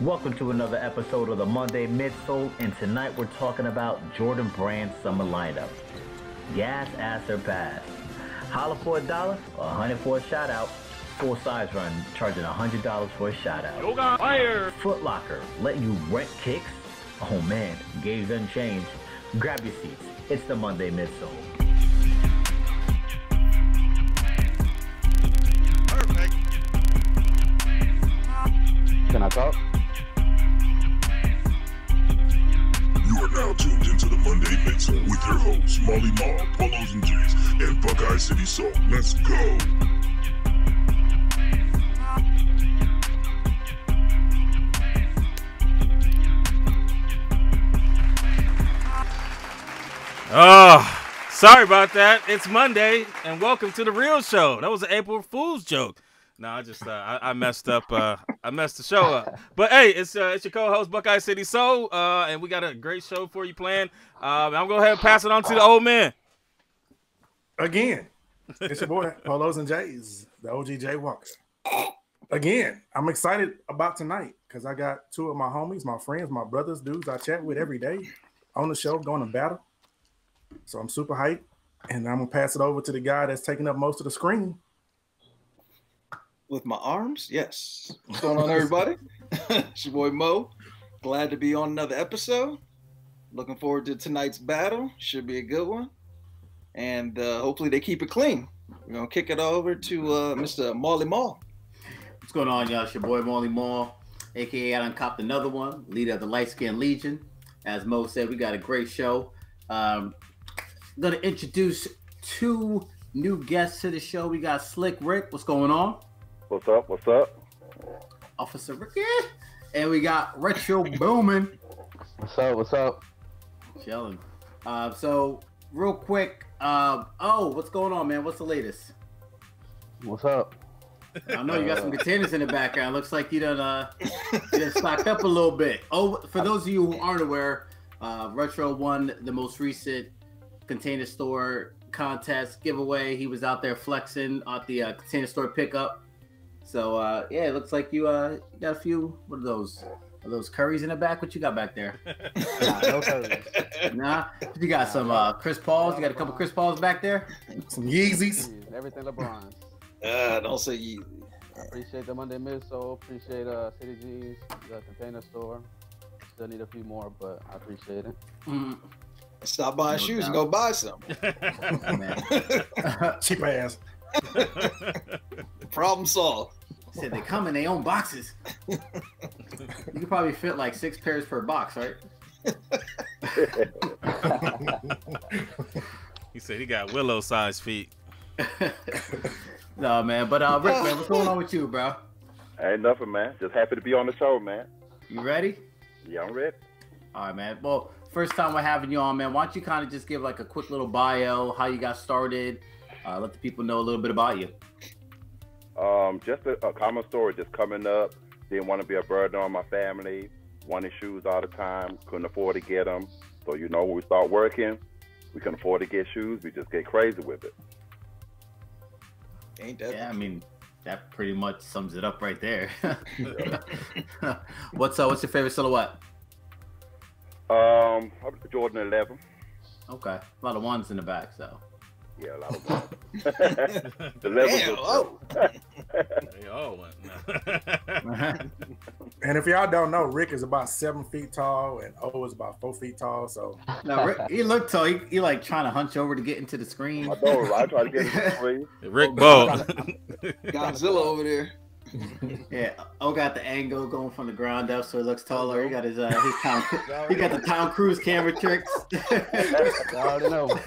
Welcome to another episode of the Monday Midsole, and tonight we're talking about Jordan Brand's summer lineup. Gas, ass, or pass. Holla for $1 or $100 for a shout out. Full size run, charging $100 for a shout out. Yoga fire! Footlocker, let you rent kicks? Oh man, gauge unchanged. Grab your seats. It's the Monday Midsole. Perfect. Can I talk? You are now tuned into the Monday Midsole with your hosts, Molly Mall, Polos and J's, and Buckeye City Soul. Let's go! Oh, sorry about that. It's Monday, and welcome to the real show. That was an April Fool's joke. No, I messed up. I messed the show up. But hey, it's your co-host Buckeye City Soul, and we got a great show for you planned. I'm gonna go ahead and pass it on to the old man. Again, it's your boy Polos and J's, the OG Jaywalker. Again, I'm excited about tonight because I got two of my homies, my friends, my brothers, dudes I chat with every day on the show going to battle. So I'm super hyped, and I'm gonna pass it over to the guy that's taking up most of the screen. With my arms, yes. What's going on, everybody? It's your boy Mo. Glad to be on another episode. Looking forward to tonight's battle. Should be a good one. And hopefully they keep it clean. We're going to kick it over to Mr. Molly Mall. What's going on, y'all? It's your boy Molly Mall, a.k.a. I done copped another one, leader of the Light Skin Legion. As Mo said, we got a great show. I'm going to introduce two new guests to the show. We got Slick1Rick. What's going on? What's up? What's up? Officer Rick. And we got Retro Bowman. What's up? What's up? Chilling. So, real quick, what's going on, man? What's the latest? What's up? I know you got some containers in the background. Looks like you done stocked up a little bit. Oh, for those of you who aren't aware, Retro won the most recent container store contest giveaway. He was out there flexing at the container store pickup. So yeah, it looks like you got a few. What are those? Are those curries in the back? What you got back there? Nah, no curries. Nah, you got some Chris Pauls. You got a couple Chris Pauls back there. Some Yeezys. Everything LeBron. Don't say you. I appreciate the Monday Midsole. Appreciate City G's, the container store. Still need a few more, but I appreciate it. Stop buying shoes and go buy some. Cheap ass. Problem solved. Said they come in their own boxes. You could probably fit like 6 pairs per box, right? He said he got willow-sized feet. No, man. But Rick, man, what's going on with you, bro? Ain't nothing, man. Just happy to be on the show, man. You ready? Yeah, I'm ready. All right, man. Well, first time we're having you on, man. Why don't you kind of just give like a quick little bio, how you got started, let the people know a little bit about you. Just a common story. Just coming up, didn't want to be a burden on my family. Wanted shoes all the time, couldn't afford to get them. So when we start working, we can afford to get shoes. We just get crazy with it. Ain't that? Yeah, I mean that pretty much sums it up right there. What's your favorite silhouette? Jordan 11. Okay, a lot of ones in the back, so. Yeah, a lot of them. The levels. They all went. And if y'all don't know, Rick is about 7 feet tall, and O is about 4 feet tall. So no, Rick, he looked tall. He like trying to hunch over to get into the screen. I know, right? I try to get into the screen. Rick Bo. Godzilla over there. Yeah, O got the angle going from the ground up, so he looks taller. He got his Tom, he got the Tom Cruise camera tricks. I already know.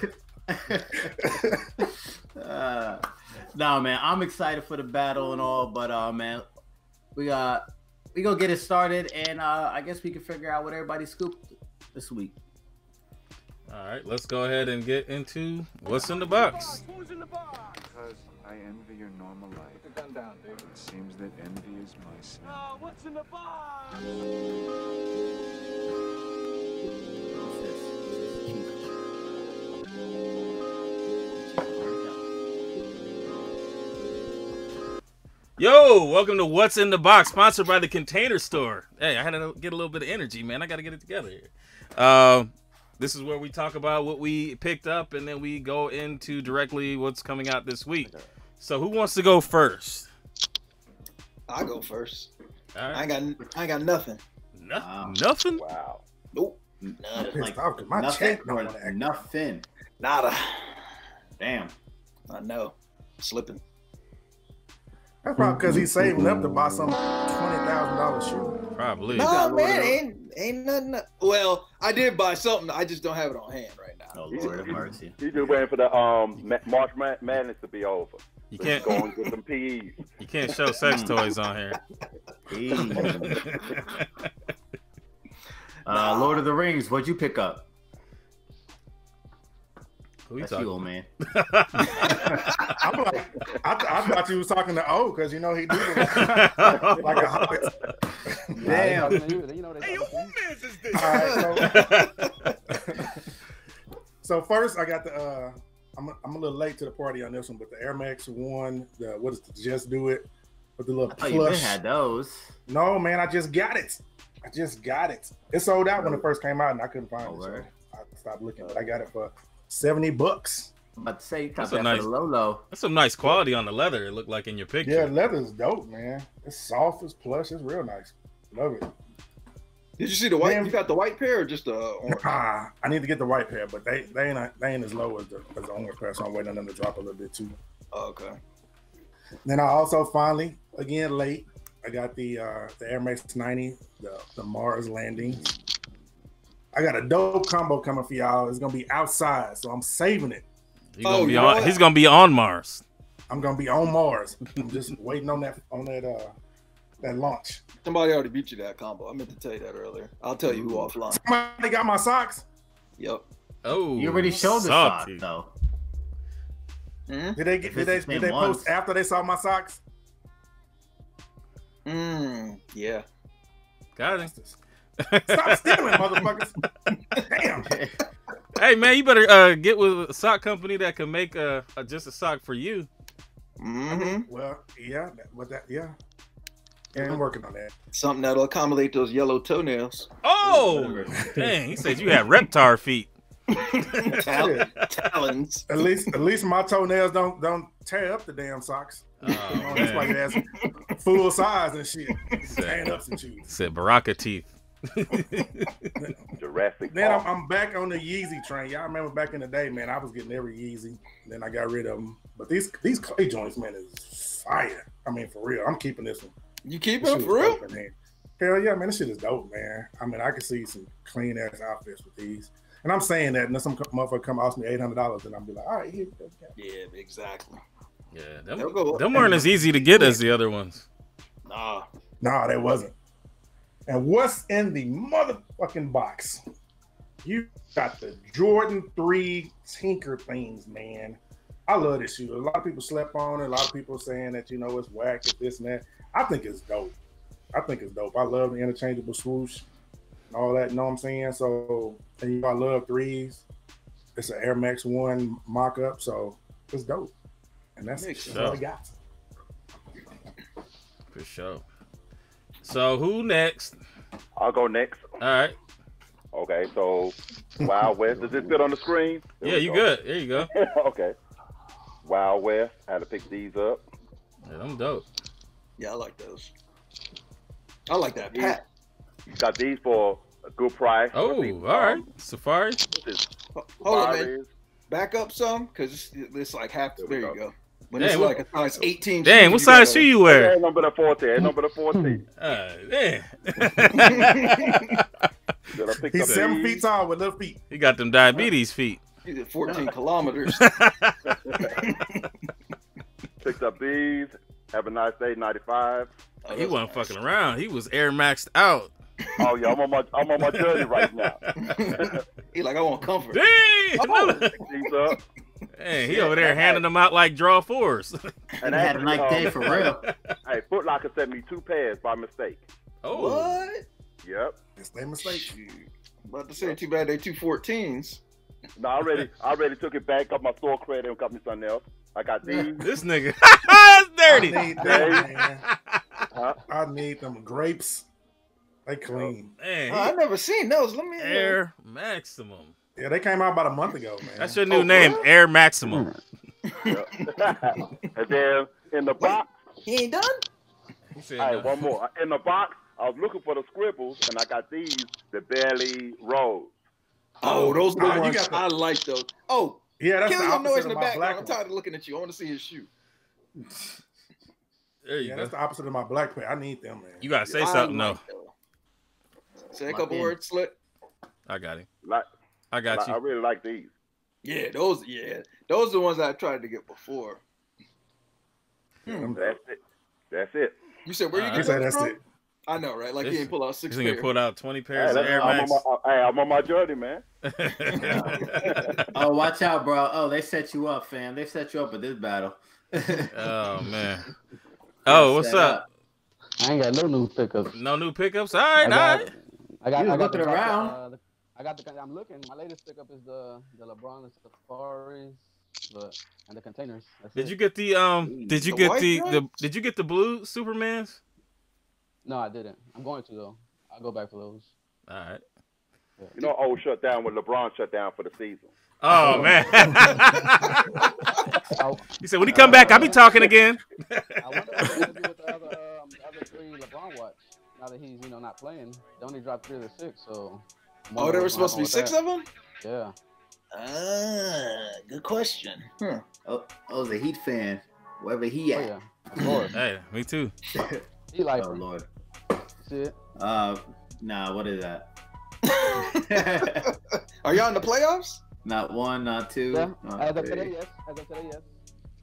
No, man, I'm excited for the battle and all, but man, we gonna get it started, and I guess we can figure out what everybody scooped this week. All right, let's go ahead and get into what's in the box. Who's in the box? Because I envy your normal life. Put the gun down, dude. It seems that envy is my sin. Oh, what's in the box? What's this? Yo, welcome to What's in the Box, sponsored by the Container Store. Hey, I had to get a little bit of energy, man. I got to get it together here. This is where we talk about what we picked up, and then we go into directly what's coming out this week. So, who wants to go first? I'll go first. All right. I ain't got nothing. Nothing? Wow. Nope. Pissed Like, off 'cause my nothing check don't or wanna act. nothing. Nada. Damn. I know. Slipping. That's probably because he's saving up to buy some $20,000 shoe. Probably. No, man, ain't nothing. Well, I did buy something. I just don't have it on hand right now. Oh, Lord have mercy. He's just waiting for the March Madness to be over. You So can't he's going with some PEs. you can't show sex toys on here. Lord of the Rings, what'd you pick up? Who you That's talking you, old man. I'm like, I thought you was talking to O because you know he do like a hobbit. Damn. Hey, who man's is this? All right, so first I got the I'm a little late to the party on this one, but the Air Max 1, what is the Just Do It with the little Oh, you plush. had those. No, man, I just got it. It sold out when it first came out, and I couldn't find it. So word. I stopped looking, but I got it for $70. I'm about to say you That's got a that nice- for the low. That's some nice quality on the leather, it looked like in your picture. Yeah, leather's dope, man. It's soft, it's plush, it's real nice. Love it. Did you see the white? Man. You got the white pair or just the orange? I need to get the white pair, but they ain't as low as the orange pair, so I'm waiting on them to drop a little bit too. Oh, okay. Then I also finally, again late, I got the Air Max 90, the Mars landing. I got a dope combo coming for y'all. It's gonna be outside, so I'm saving it. He's gonna be you know on, what? he's gonna be on Mars. I'm gonna be on Mars. I'm just waiting on that launch. Somebody already beat you that combo. I meant to tell you that earlier. I'll tell you who offline. Somebody got my socks. Yep. Oh, You already showed the sock, salty. though. Mm-hmm. Did they If it's the same post ones. after they saw my socks? Yeah. Got it. Stop stealing, motherfuckers! Damn. Hey man, you better get with a sock company that can make just a sock for you. Mm-hmm. Well, yeah, yeah. I'm working on that. Something that'll accommodate those yellow toenails. Oh, dang! He said you had reptar feet. Talons. At least my toenails don't tear up the damn socks. Oh, That's why man. you ask full size and shit. Tearing up some shoes. Said Baraka teeth. Jurassic Then Park. I'm back on the Yeezy train. Y'all remember back in the day, man, I was getting every Yeezy. Then I got rid of them. But these clay joints, man, is fire. I mean, for real. I'm keeping this one. You keep This it shit for is real? dope, man. Hell yeah, man. This shit is dope, man. I mean, I can see some clean ass outfits with these. And I'm saying that, and then some motherfucker come ask me $800, and I'll be like, all right, here you go. Yeah, exactly. Yeah, They'll go- them weren't as easy to get as the other ones. Nah. No, that wasn't. And what's in the motherfucking box? You got the Jordan 3 Tinker things, man. I love this shoe. A lot of people slept on it. A lot of people saying that, you know, it's whack, it's this and that. I think it's dope. I love the interchangeable swoosh and all that, you know what I'm saying? So, and you know, I love threes. It's an Air Max 1 mock-up, so it's dope. And that's all I got. For sure. So who next? I'll go next. All right. Okay, so Wild West. Does this fit on the screen? There Yeah, we you go. good. There you go. Okay. Wild West. I had to pick these up. Yeah, I'm dope. Yeah, I like those. I like that pat. Got these for a good price. Oh, all right. Safari. This is Hold on, man. Safari's. Back up some, because it's like half. There There we you go. go. When Dang, it's what- like a size 18. Dang, what size shoe you wear? Ain't number the 14. Ain't number the 14. Damn. Then I picked He's up 7 these. feet tall with little feet. He got them diabetes feet. He's at 14 kilometers. Picked up these. Have a nice day, 95. Oh, He that's wasn't nice. fucking around. He was air maxed out. Oh yeah, I'm on my journey right now. He like, I want comfort. Damn. Oh. Pick these up. Hey, he over there handing them out like draw fours. And He had a nice day for real. Hey, Footlocker sent me 2 pairs by mistake. Oh, What? Yep. It's their mistake. Shoot. About to say, too bad they 214s. No, I already took it back, got my store credit, and got me something else. I got these. this nigga. That's dirty. I need them, man. I need them grapes. They clean. Man, I never seen those. Let me Air Maximum. Yeah, they came out about a month ago, man. That's your new name, Air Maximum. And then in the box, He ain't done? He said, all right, no. one more. In the box, I was looking for the scribbles, and I got these, the barely rolls. Oh, those are the you ones got the- I like those. Oh, Yeah, that's kill the your noise opposite in of the my background. black I'm one. tired of looking at you. I want to see his shoe. There you Yeah, go. that's the opposite of my black pair. I need them, man. You gotta say I something like though. those. Say a couple words, Slick. I got him. Like, I got I you. really like these. Yeah, those are the ones I tried to get before. That's it. That's it. You said where you You get say those that's from? it. I know, right? Like This- he ain't pull out 6 He's gonna pairs. pull out 20 pairs Hey, of Air I'm Max. on my journey, man. Oh, watch out, bro. Oh, they set you up, fam. They set you up with this battle. Oh man. Oh, what's Set up? I ain't got no new pickups. No new pickups. All right, all right. I got You I got looking the- around. I'm looking. My latest pickup is the LeBron Safaris, and the containers. That's Did it. you get the Did you The get white the joints? Did you get the blue Supermans? No, I didn't. I'm going to though. I'll go back for those. All right. You know, old shut down when LeBron shut down for the season. Oh man. Oh, He said when he come back, I'll be talking again. I wonder what they're gonna do with the other 3 LeBron watch. Now that he's not playing, they only dropped 3 of the 6. So. I'm Oh, wondering there were what's supposed to be going 6 on of them? with that. Good question. Oh, I was a Heat fan. Wherever he Yeah. Oh at. yeah. Of course. Hey, me too. He like Oh Lord. shit. Nah. What is that? Are y'all in the playoffs? Not 1, not 2. Yeah. Not As of 3. today, yes. As of today, yes.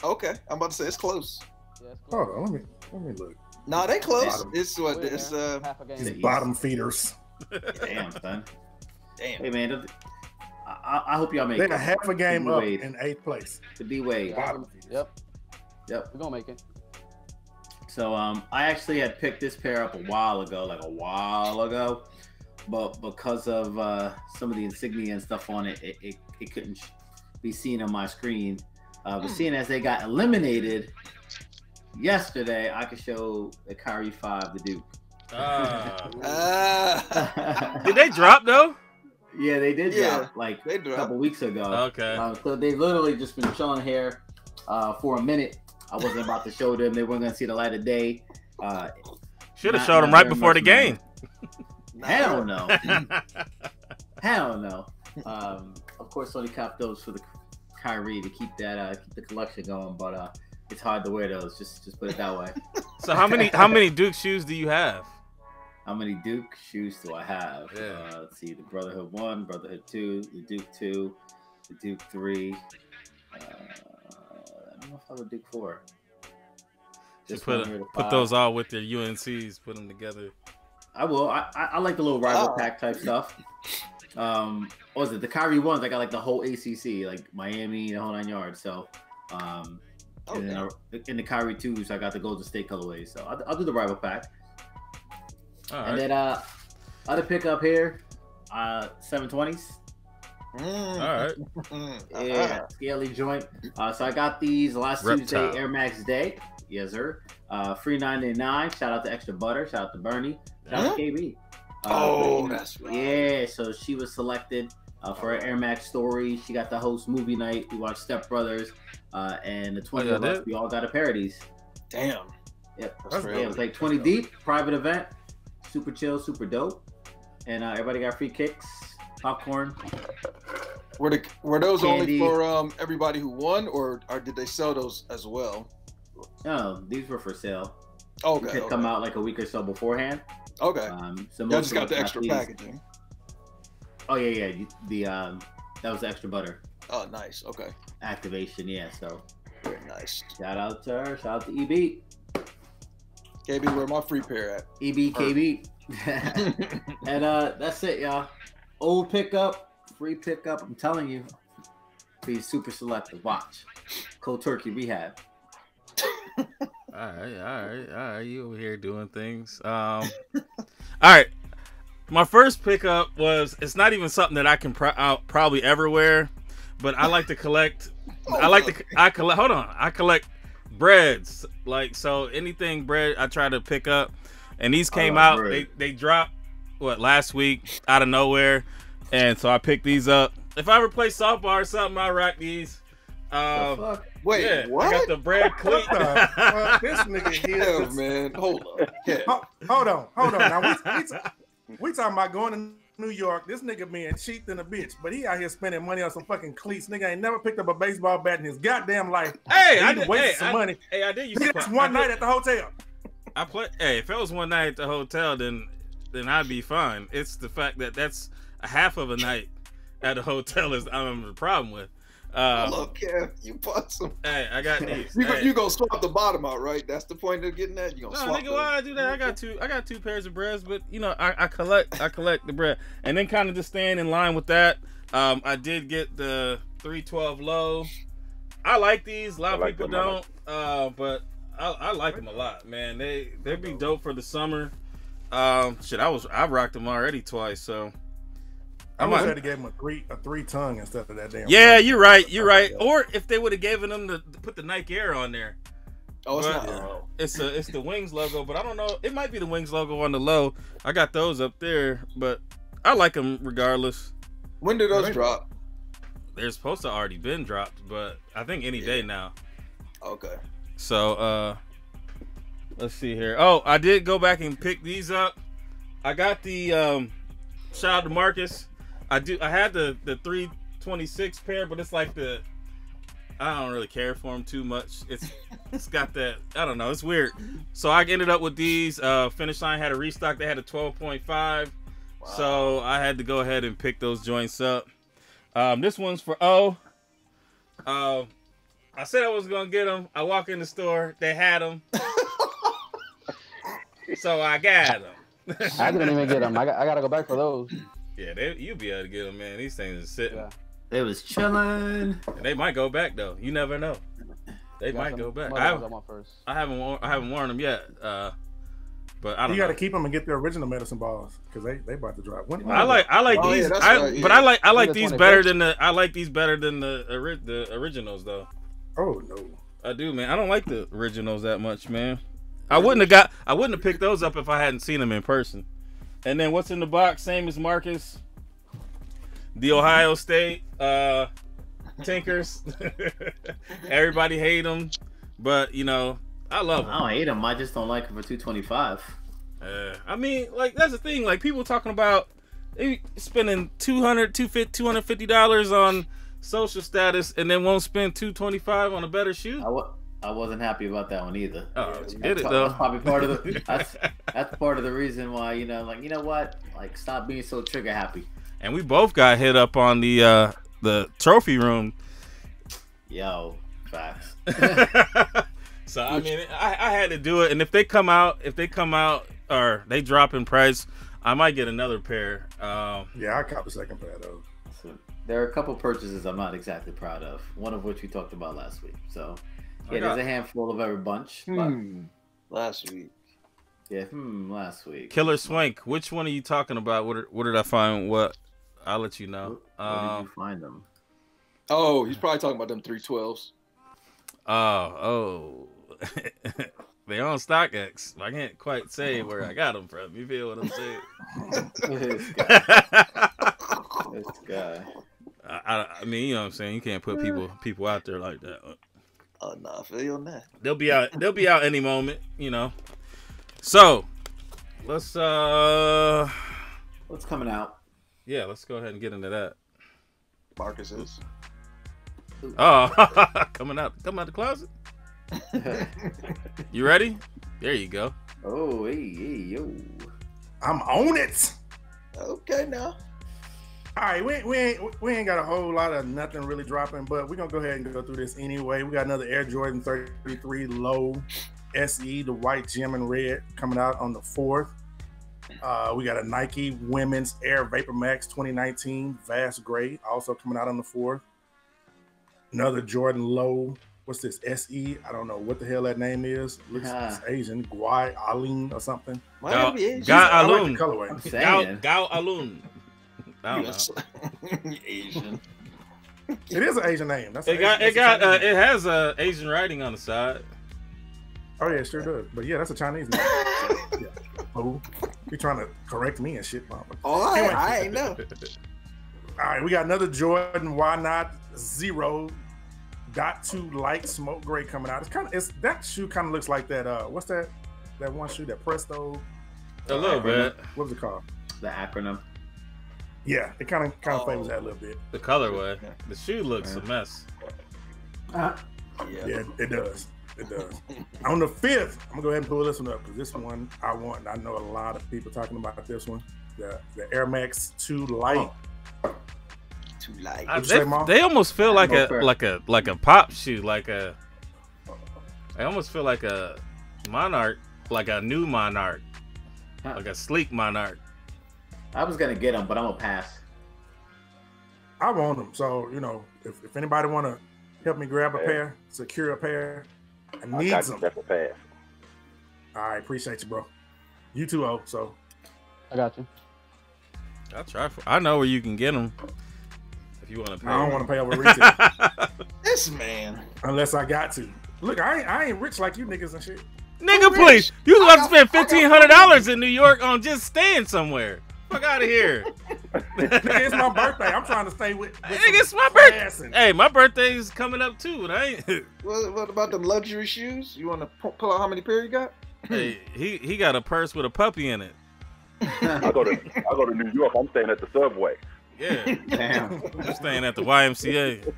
Okay, I'm about to say it's close. Yeah, it's close. Hold on, let me look. Nah, they close. Bottom. It's what? We're It's there. Half a game. These East. bottom feeders. Damn, son. damn. Hey man, I hope y'all make They're it. a half a game up Wade. in 8th place. The D Wade. Bottom feeders. Yep. We're gonna make it. So I actually had picked this pair up a while ago, but because of some of the insignia and stuff on it, it couldn't be seen on my screen. But seeing as they got eliminated yesterday, I could show the Kyrie 5, the Duke. Did they drop though? Yeah, they did Yeah, drop like they a dropped. couple weeks ago. Okay. So they've literally just been chilling here for a minute. I wasn't about to show them. They weren't going to see the light of day. Should have Not- showed them not right very before the much game. Hell no. Hell no. Of course, only cop those for the Kyrie to keep that keep the collection going, but it's hard to wear those. Just put it that way. So how many Duke shoes do you have? How many Duke shoes do I have? Yeah. Let's see. The Brotherhood 1, Brotherhood 2, the Duke 2, the Duke 3. I don't know if I have a Duke 4. Just one here, the put 5. those all with their UNCs. Put them together. I will. I like the little rival pack type stuff. What was it? The Kyrie ones, I got like the whole ACC, like Miami, the whole 9 yards. So, and then in the Kyrie 2s, I got the Golden State colorways. So I'll do the rival pack. All And right. then other pickup here, 720s. All right. Yeah, scaly joint. So I got these last Reptile. Tuesday, Air Max Day. Yes, sir. Free $9.99. Shout out to Extra Butter. Shout out to Bernie. Shout out to KB. That's right. Yeah, so she was selected for her Air Max story. She got to host movie night. We watched Step Brothers, and the 20 y'all of us, did? we all got a pair of these. Damn. Yep. That's Yeah, real. it was like 20 deep, private event, super chill, super dope, and everybody got free kicks, popcorn. Were those Candy. only for everybody who won, or did they sell those as well? No, these were for sale. Okay. They could come out like a week or so beforehand. Okay. So Y'all most just of got us the extra these. packaging. Oh yeah. The that was the Extra Butter Oh, nice. Okay. activation. Yeah. So Very nice. shout out to her. Shout out to EB. KB, where my free pair at? EBKB. And that's it, y'all. Old pickup, free pickup. I'm telling you, be super selective. Watch. Cold Turkey Rehab. All right. You over here doing things. All right. My first pickup was, it's not even something that I can probably ever wear, but I like to collect. I collect breads. Like, so anything bread I try to pick up, and these came out. They dropped last week out of nowhere, and so I picked these up. If I ever play softball or something, I rock these. Wait, yeah, what? I got the bread cleat. This nigga here, man. Hold on. Hold on. Now we talking about going to New York. This nigga being cheap than a bitch, but he out here spending money on some fucking cleats. Nigga ain't never picked up a baseball bat in his goddamn life. Hey, I did waste some money. Hey, I did use That's one night at the hotel. Hey, if it was one night at the hotel, then I'd be fine. It's the fact that that's a half of a night at a hotel is I'm the problem with. Hello, Kev. You bought some. Hey, I got these. You gonna swap the bottom out, right? That's the point of getting that. You gonna swap? Nigga, why I do that? I got two pairs of breads, but you know, I collect the bread, and then kind of just staying in line with that. I did get the 312 low. I like these. A lot of people don't, but I like them a lot, man. They'd be dope for the summer. I've rocked them already twice, so. I wish I'd have gave him a three tongue instead of that damn. Yeah, you're right. Or if they would have given them to put the Nike Air on there. Oh, it's not. It's the Wings logo, but I don't know. It might be the Wings logo on the low. I got those up there, but I like them regardless. When did those drop? They're supposed to already been dropped, but I think any day now. Okay. So let's see here. Oh, I did go back and pick these up. I got the shout out to Marcus. I had the 326 pair, but it's like I don't really care for them too much. It's got that, I don't know, it's weird. So I ended up with these. Finish Line had a restock. They had a 12.5. Wow. So I had to go ahead and pick those joints up. This one's for O. I said I was gonna get them. I walk in the store, they had them. So I got them. I didn't even get them. I gotta go back for those. Yeah, you'll be able to get them, man. These things are sitting. Yeah. They was chilling. And they might go back though. You never know. They might go back. I haven't worn them yet. But I don't. You got to keep them and get the original medicine balls because they about to drop. I like these. But I like these better than the originals though. Oh no. I do, man. I don't like the originals that much, man. I wouldn't have picked those up if I hadn't seen them in person. And then what's in the box? Same as Marcus. The Ohio State Tinkers. Everybody hate them, but you know I love them. I don't hate them. I just don't like them for $225. I mean, like that's the thing. Like people talking about they spending $250 on social status and then won't spend $225 on a better shoe. I wasn't happy about that one either. Oh, you did it though. That's probably part of the. That's part of the reason why you know what, like stop being so trigger happy. And we both got hit up on the trophy room. Yo, facts. So I mean, I had to do it. And if they come out or they drop in price, I might get another pair. Yeah, I caught the second pair though. So there are a couple purchases I'm not exactly proud of. One of which we talked about last week. So. Yeah, there's a handful of every bunch. Last week. Yeah, last week. Killer Swank, which one are you talking about? What did I find? What? I'll let you know. Where did you find them? Oh, he's probably talking about them 312s. Oh. They on StockX. I can't quite say where I got them from. You feel what I'm saying? This guy. I mean, you know what I'm saying? You can't put people out there like that. Oh no, I feel you on that. They'll be out any moment, you know. So let's what's coming out? Yeah, let's go ahead and get into that. Marcus is. Oh, coming out the closet. You ready? There you go. Oh, hey, yo. I'm on it. Okay now. All right, we ain't got a whole lot of nothing really dropping, but we're gonna go ahead and go through this anyway. We got another Air Jordan 33 Low SE, the white, gem, and red, coming out on the 4th. We got a Nike Women's Air Vapor Max 2019 Vast Gray, also coming out on the 4th. Another Jordan Low. What's this? SE? I don't know what the hell that name is. Looks it's Asian. Guai Alun or something. Gao Alun. Gao Alun. I don't know. Asian. It is an Asian name. That's it has Asian writing on the side. Oh yeah, it sure does. But yeah, that's a Chinese name. Yeah. Oh, you trying to correct me and shit, mama. Oh, Anyway. I ain't know. All right, we got another Jordan. Why not 0.2 light smoke gray coming out? It's that shoe kind of looks like that. What's that? That one shoe, that Presto. A little bit. What was it called? The acronym. Yeah, it kind of favors that a little bit. The colorway. The shoe looks a mess. Yeah, it does. It does. On the 5th, I'm gonna go ahead and pull this one up because this one I want. And I know a lot of people talking about this one. The Air Max 2 Light. Too light. They almost feel like a pop shoe, they almost feel like a Monarch, like a new Monarch, like a sleek Monarch. I was gonna get them, but I'm gonna pass. I want them, so you know, if anybody want to help me grab a pair, secure a pair, I need them. That's a pass. All right, appreciate you, bro. You too, O. So I got you. I'll try I know where you can get them. If you want to pay. I don't want to pay over retail. This man. Unless I got to. Look, I ain't rich like you niggas and shit. Nigga, please. You about to spend $1,500 in New York on just staying somewhere. Fuck out of here. Nigga, it's my birthday. I'm trying to stay with Nigga, it's my birthday. Hey, my birthday's coming up too. What about them luxury shoes? You want to pull out how many pair you got? Hey, he got a purse with a puppy in it. I go to New York. I'm staying at the Subway. Yeah. Damn. I'm staying at the YMCA.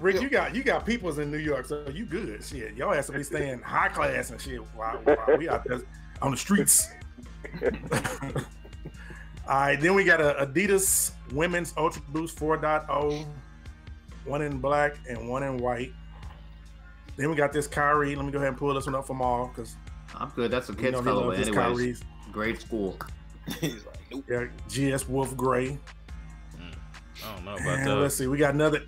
Rick, you got peoples in New York, so you good. Shit, y'all have to be staying high class and shit while we out there on the streets. All right, then we got a Adidas Women's Ultra Boost 4.0, one in black and one in white. Then we got this Kyrie. Let me go ahead and pull this one up from all because I'm good. That's a kid's colorway anyways. Kyrie's. Grade school. He's like, nope. Yeah, GS Wolf Gray. I don't know about that. Let's see, we got another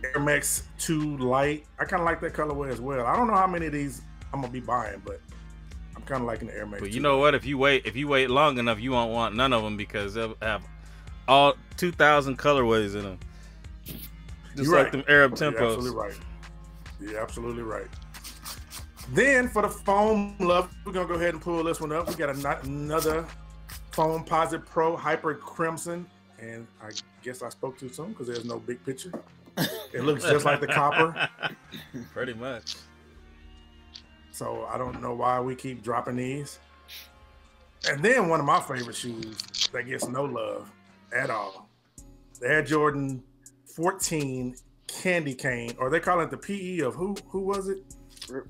Air Max 2 Light. I kind of like that colorway as well. I don't know how many of these I'm gonna be buying, but I'm kind of liking the Air Max. But you know what? If you wait long enough, you won't want none of them because they'll have all 2,000 colorways in them. Just You're like right. them Arab You're tempos. absolutely right. You're absolutely right. Then for the foam love, we're gonna go ahead and pull this one up. We got another Foam Posit Pro Hyper Crimson, and I guess I spoke too soon because there's no big picture. It looks just like the copper. Pretty much. So I don't know why we keep dropping these. And then one of my favorite shoes that gets no love at all. The Air Jordan 14 Candy Cane, or they call it the PE of who was it?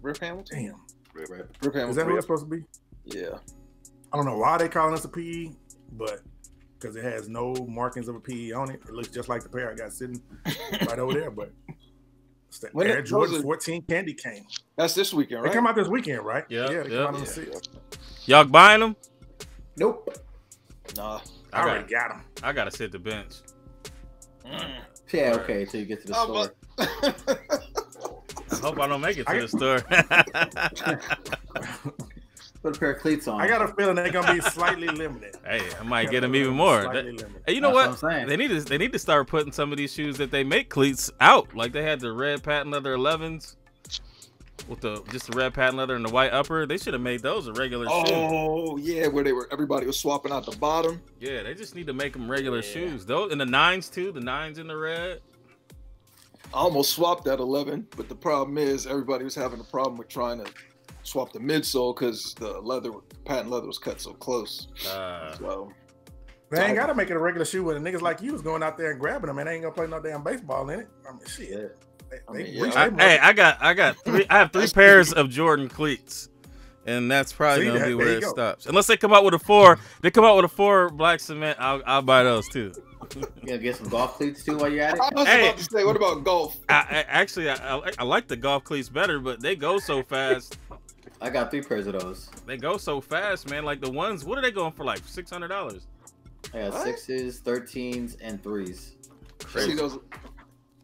Rip Hamilton? Damn. Rip Hamilton. Is that who it's supposed to be? Yeah. I don't know why they calling us a PE, but because it has no markings of a PE on it. It looks just like the pair I got sitting right over there, but it's the Air Jordan 14 Candy Cane. That's this weekend, right? They come out this weekend, right? Yeah, they come out on the 6th. Y'all buying them? Nope. Nah. I already got them. I gotta sit the bench. Yeah, okay, until you get to the store. I hope I don't make it to the store. Put a pair of cleats on. I got a feeling they're gonna be slightly limited. Hey, I might get them even more. Hey, you know That's what? They need to start putting some of these shoes that they make cleats out. Like they had the red patent leather 11s with just the red patent leather and the white upper. They should have made those a regular shoe. Oh yeah, where everybody was swapping out the bottom. Yeah, they just need to make them regular shoes. Those and the 9s too. The 9s in the red. I almost swapped that 11, but the problem is everybody was having a problem with trying to swap the midsole because the patent leather was cut so close. So they ain't gotta make it a regular shoe when the niggas like you was going out there and grabbing them and they ain't gonna play no damn baseball in it. I mean, shit. I have 3 pairs of Jordan cleats, and that's probably gonna be where it stops. Unless they come out with a 4, they come out with a 4 black cement. I'll buy those too. You gotta get some golf cleats too while you're at it. I was about to say, what about golf? I like the golf cleats better, but they go so fast. I got 3 pairs of those. They go so fast, man. Like the ones, what are they going for? Like $600? I got 6s, 13s, and 3s. See those?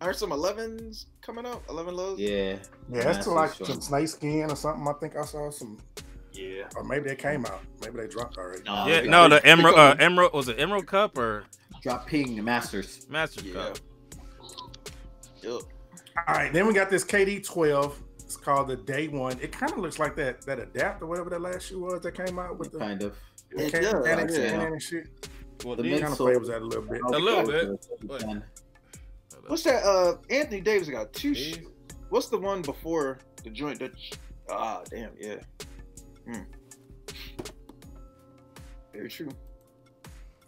Aren't some 11s coming out? 11 lows? Yeah. Yeah, that's like some snake skin or something. I think I saw some. Yeah. Or maybe they came out. Maybe they dropped already. The Emerald was it Emerald Cup or Drop Ping Masters? Masters Cup. Yep. All right, then we got this KD 12 It's called the Day One. It kind of looks like that Adapt or whatever that last shoe was that came out with the kind of. It It does, mechanics yeah. and shit. Well, The these- Kind of Midsole- favors that a little bit. A little bit. But- What's that? Anthony Davis got two. These? What's the one before the joint? Damn, yeah. Very true.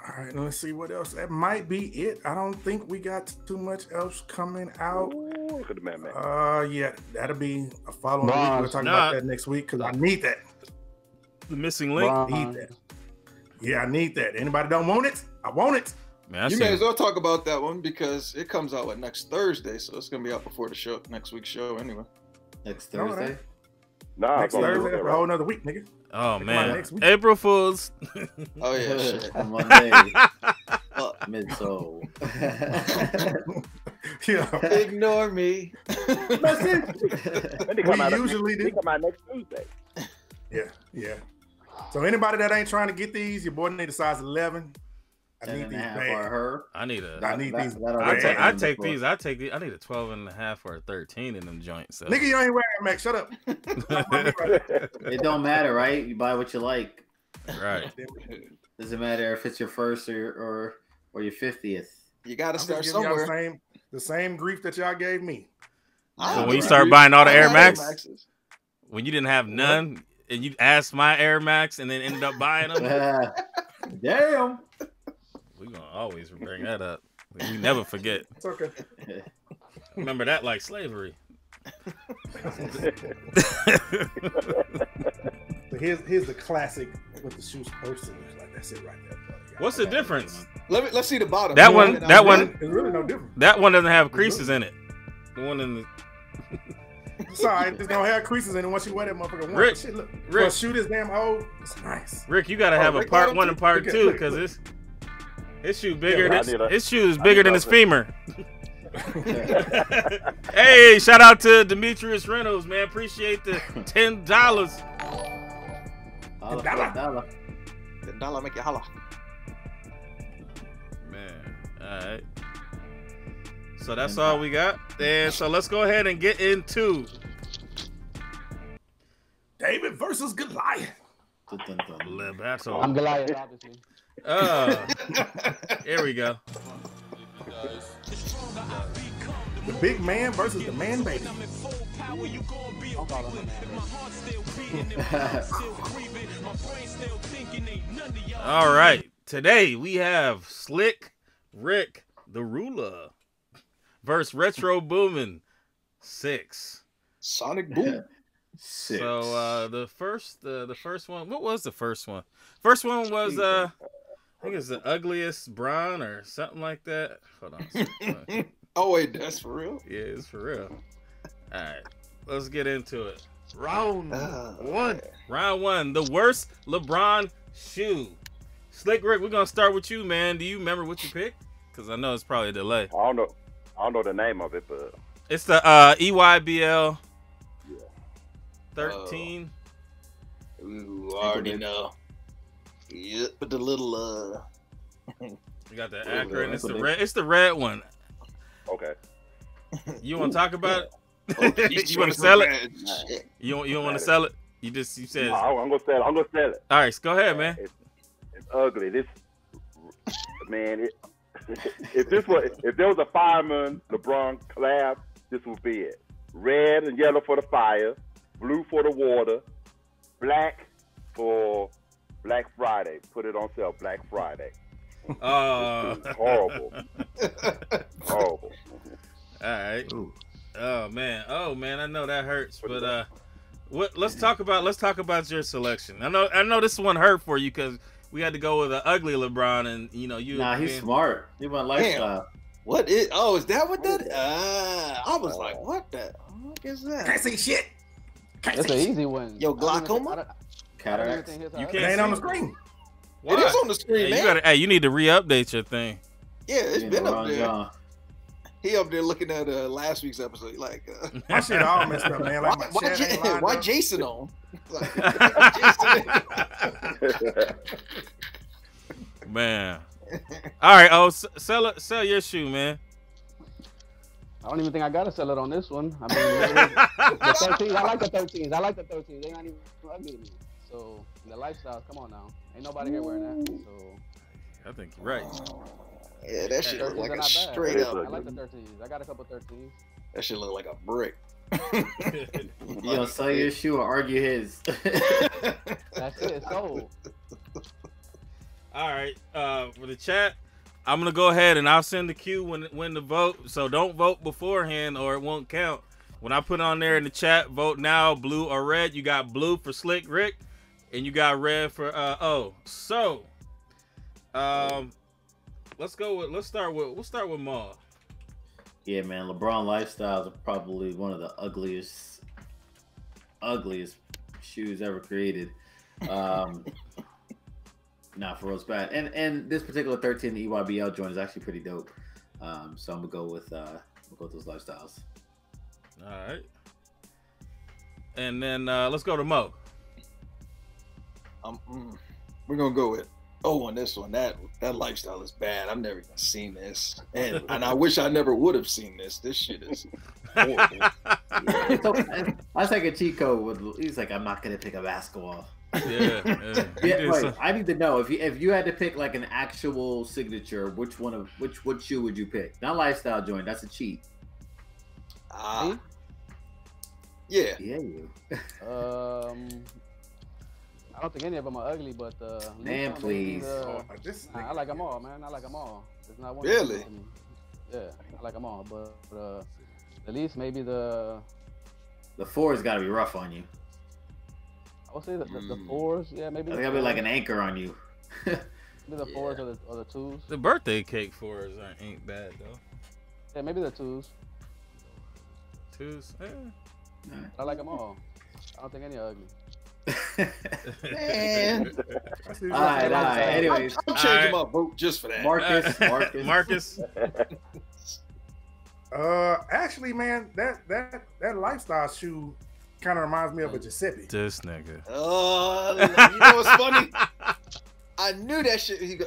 All right, let's see what else. That might be it. I don't think we got too much else coming out. Ooh, look at the man. Yeah, that'll be a following week. Bron. We'll talk Nah. about that next week because I need that. The missing link. I need that. Yeah, I need that. Anybody don't want it? I want it. Man, I You see- may as well talk about that one because it comes out next Thursday, so it's gonna be out before the show, next week's show, anyway. Next No, it Thursday. ain't. Nah, Next it's gonna be Thursday okay, for a whole nother week, nigga. Oh Come on, man, next week. April Fools. Oh yeah, shit. On Monday. Midsole. Yeah. Ignore me. That's it. They come out usually they do. come out next Tuesday. Yeah. So anybody that ain't trying to get these, your boy need a size 11. I 10 need and a these half bad. or her. I need a. I need these. I take these. I take these. I need a 12 and a half or a 13 in them joints. So. Nigga, you ain't wearing Mac. Shut up. It don't matter, right? You buy what you like. Right. Doesn't matter if it's your first or your 50th. You gotta I'm start just giving y'all somewhere. the same grief that y'all gave me. So when you start buying all the I Air got Max, Maxes. when you didn't have none, and you asked my Air Max, and then ended up buying them, Damn. we gonna always bring that up. We never forget. It's okay. Remember that like slavery. So here's the classic with the shoes supposed to look like. That's it right there. Bro. What's the difference? Let's see the bottom. That You one- want it? that one- It's really no different. That one doesn't have creases in it. The one in the Sorry, it's gonna have creases in it once you wear that motherfucker. Once. Rick, Shit, look, Rick. for a shoe this damn old, it's nice. Rick, you gotta have a Rick part bottom one too? and part Look at- two look, because look. his shoe bigger. Yeah, I than need a- his shoe is I bigger need than a- his femur. Hey, shout out to Demetrius Reynolds, man. Appreciate the $10. Dollar for Dollar. a dollar. The dollar make you holla. Man, all right. So that's all we got. And so let's go ahead and get into David versus Goliath. Le Battle. I'm Goliath, obviously. Here we go. The big man versus the man baby. I'm calling him that. All right. Today we have Slick1Rick, the ruler, versus Retro Boomin' 6. Sonic Boom. Six. So the first one, what was the first one? First one was I think it's the ugliest Bron or something like that. Hold on. Oh wait, that's for real. Yeah, it's for real. All right, let's get into it. Round one. Round one, the worst LeBron shoe. Slick1Rick, we're gonna start with you, man. Do you remember what you picked? Because I know it's probably a delay. I don't know the name of it, but It's the EYBL 13. Ooh, I already know. Yep, but the little You got the Akron. It's the red. It's the red one. okay. You want to talk about it? He's You want to trying sell it? red shit. You don't want to sell it? You said. No, I'm gonna sell it. I'm gonna sell it. All right, so go ahead, man. It's ugly. This man. If there was a fireman LeBron collab, this would be it. Red and yellow for the fire, blue for the water, black for Black Friday. Put it on sale Black Friday. Horrible. Horrible. All right. Oh man, I know that hurts, but let's talk about your selection. I know this one hurt for you because we had to go with an ugly LeBron, and you. Nah, he's smart. He went lifestyle. What is? Oh, is that what that? I was like, what the fuck is that? Can't see shit. That's an easy one. Yo, glaucoma? Cataracts. You It can't ain't on the see. screen. Why? It is on the screen, Hey, man. you need to re-update your thing. Yeah, it's He in been the up wrong there. genre. He up there looking at last week's episode, like, My shit all messed up, man. Like my why, chat ain't lined why up. Jason on? Like, Man. All right. Oh, sell your shoe, man. I don't even think I gotta sell it on this one. I mean, the 13s. I like the 13s. I like the 13s. They're not even ugly to me. So the lifestyles, come on now. Ain't nobody here wearing that. So I think you're right. Yeah, that shit look like a straight I up. like the 13s. I got a couple 13s. That shit look like a brick. You gonna sell your shoe or argue his? That's it. It's sold. All right. For the chat, I'm gonna go ahead and I'll send the cue when to vote. So don't vote beforehand or it won't count. When I put on there in the chat, vote now, blue or red. You got blue for Slick1Rick, and you got red for O. So, let's start with Maul. Yeah, man. LeBron lifestyles are probably one of the ugliest shoes ever created. Nah, for real, it's bad. And this particular 13 EYBL joint is actually pretty dope. So I'm gonna go with those lifestyles. All right. And then let's go to Mo. We're gonna go with on this one. That lifestyle is bad. I've never even seen this, and I wish I never would have seen this. This shit is horrible. That's like a cheat code. He's like, I'm not gonna pick a basketball. Yeah. Wait, I need to know if you had to pick like an actual signature, which shoe would you pick? Not lifestyle joint. That's a cheat. Yeah. You. I don't think any of them are ugly, but man, please. I like them all, man. I like them all. There's not one. Really? Yeah, I like them all, but at least maybe the 4's got to be rough on you. I would say the 4s. Yeah, maybe. It's got to be like an anchor on you. Maybe the 4s or the 2s. The birthday cake 4s ain't bad though. Yeah, maybe the 2s. 2s. Yeah. I like them all. I don't think any are ugly. Man. All right. Anyways, I'm changing my vote just for that. Marcus. Actually, man, that lifestyle shoe kind of reminds me of a Giuseppe. This nigga. You know what's funny? I knew that shit.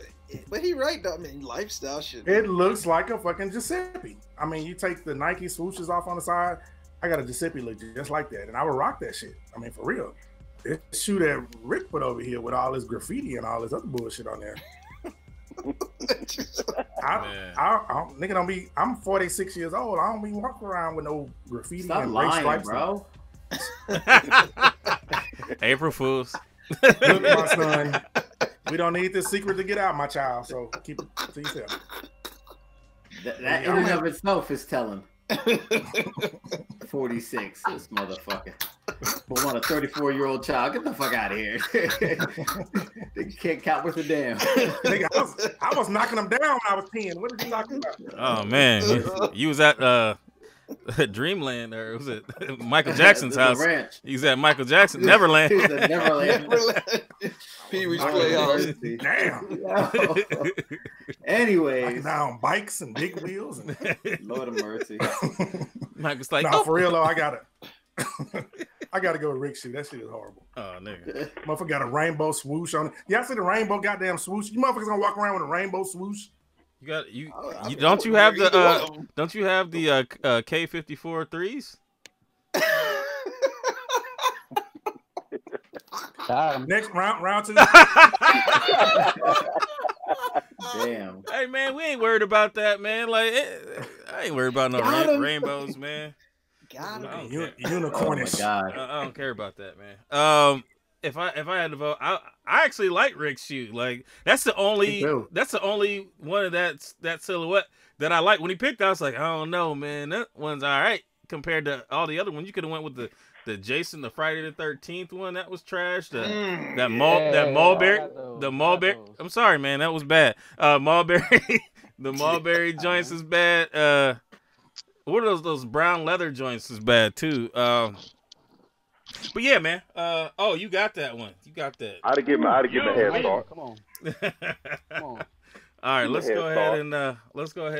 But he right though. I mean, lifestyle shit. It looks like a fucking Giuseppe. I mean, you take the Nike swooshes off on the side. I got a Giuseppe look just like that, and I would rock that shit. I mean, for real. This shoe that Rick put over here with all his graffiti and all this other bullshit on there. Nigga don't be. I'm 46 years old. I don't be walking around with no graffiti. Stop and lying, stripes, bro. April Fools. Look, my son, we don't need this secret to get out, my child. So keep it to yourself. That in and of itself is telling. 46, this motherfucker. But want a 34-year-old child? Get the fuck out of here. You can't count with a damn. Nigga, I was knocking them down when I was 10. What did you knock about? Oh man, you was at Dreamland, or was it Michael Jackson's house? Ranch. He was at Michael Jackson Neverland. He was at Neverland. Pee Wee's Playhouse. Damn. Anyways, now on bikes and big wheels. And... Lord of mercy. Michael's like, no, for real though, I gotta go with Rick's shoe. That shit is horrible. Oh nigga, motherfucker got a rainbow swoosh on it. Y'all see the rainbow goddamn swoosh? You motherfuckers gonna walk around with a rainbow swoosh? You got don't you have the K54 3s? Next round 2. Damn. Hey man, we ain't worried about that, man. Like I ain't worried about no rainbows, man. Unicornish. I don't care about that, man. If I had to vote, I actually like Rick's shoe. Like that's the only one of that silhouette that I like. When he picked, I was like, I don't know, man. That one's all right compared to all the other ones. You could have went with the Jason, the Friday the 13th one. That was trash. The Mulberry. I'm sorry, man. That was bad. Mulberry. The Mulberry joints is bad. What are those brown leather joints is bad too. But yeah, man. You got that one. You got that. I'd have given a head start. Come on. All right, let's go ahead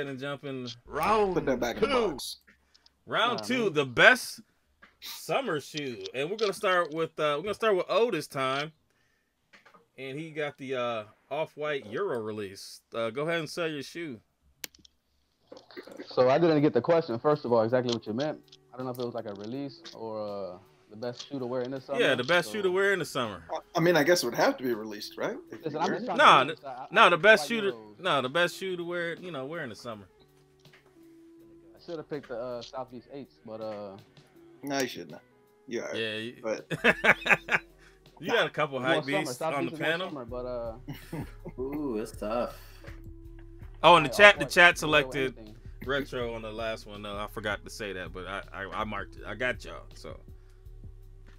and jump in Put that back in the box. Round 2, the best summer shoe, and we're gonna start with O this time, and he got the off-white Euro release. Go ahead and sell your shoe. So I didn't get the question. First of all, exactly what you meant. I don't know if it was like a release or the best shoe to wear in the summer. Yeah, the best shoe to wear in the summer. I mean, I guess it would have to be released, right? Listen, I'm just trying the best shoe to the best shoe to wear, wear in the summer. I should have picked the Southeast 8s, but no, you shouldn't. Yeah, but you got a couple hype beasts on the panel. Summer, but ooh, it's tough. Oh, and the chat selected retro on the last one. No, I forgot to say that, but I marked it. I got y'all. So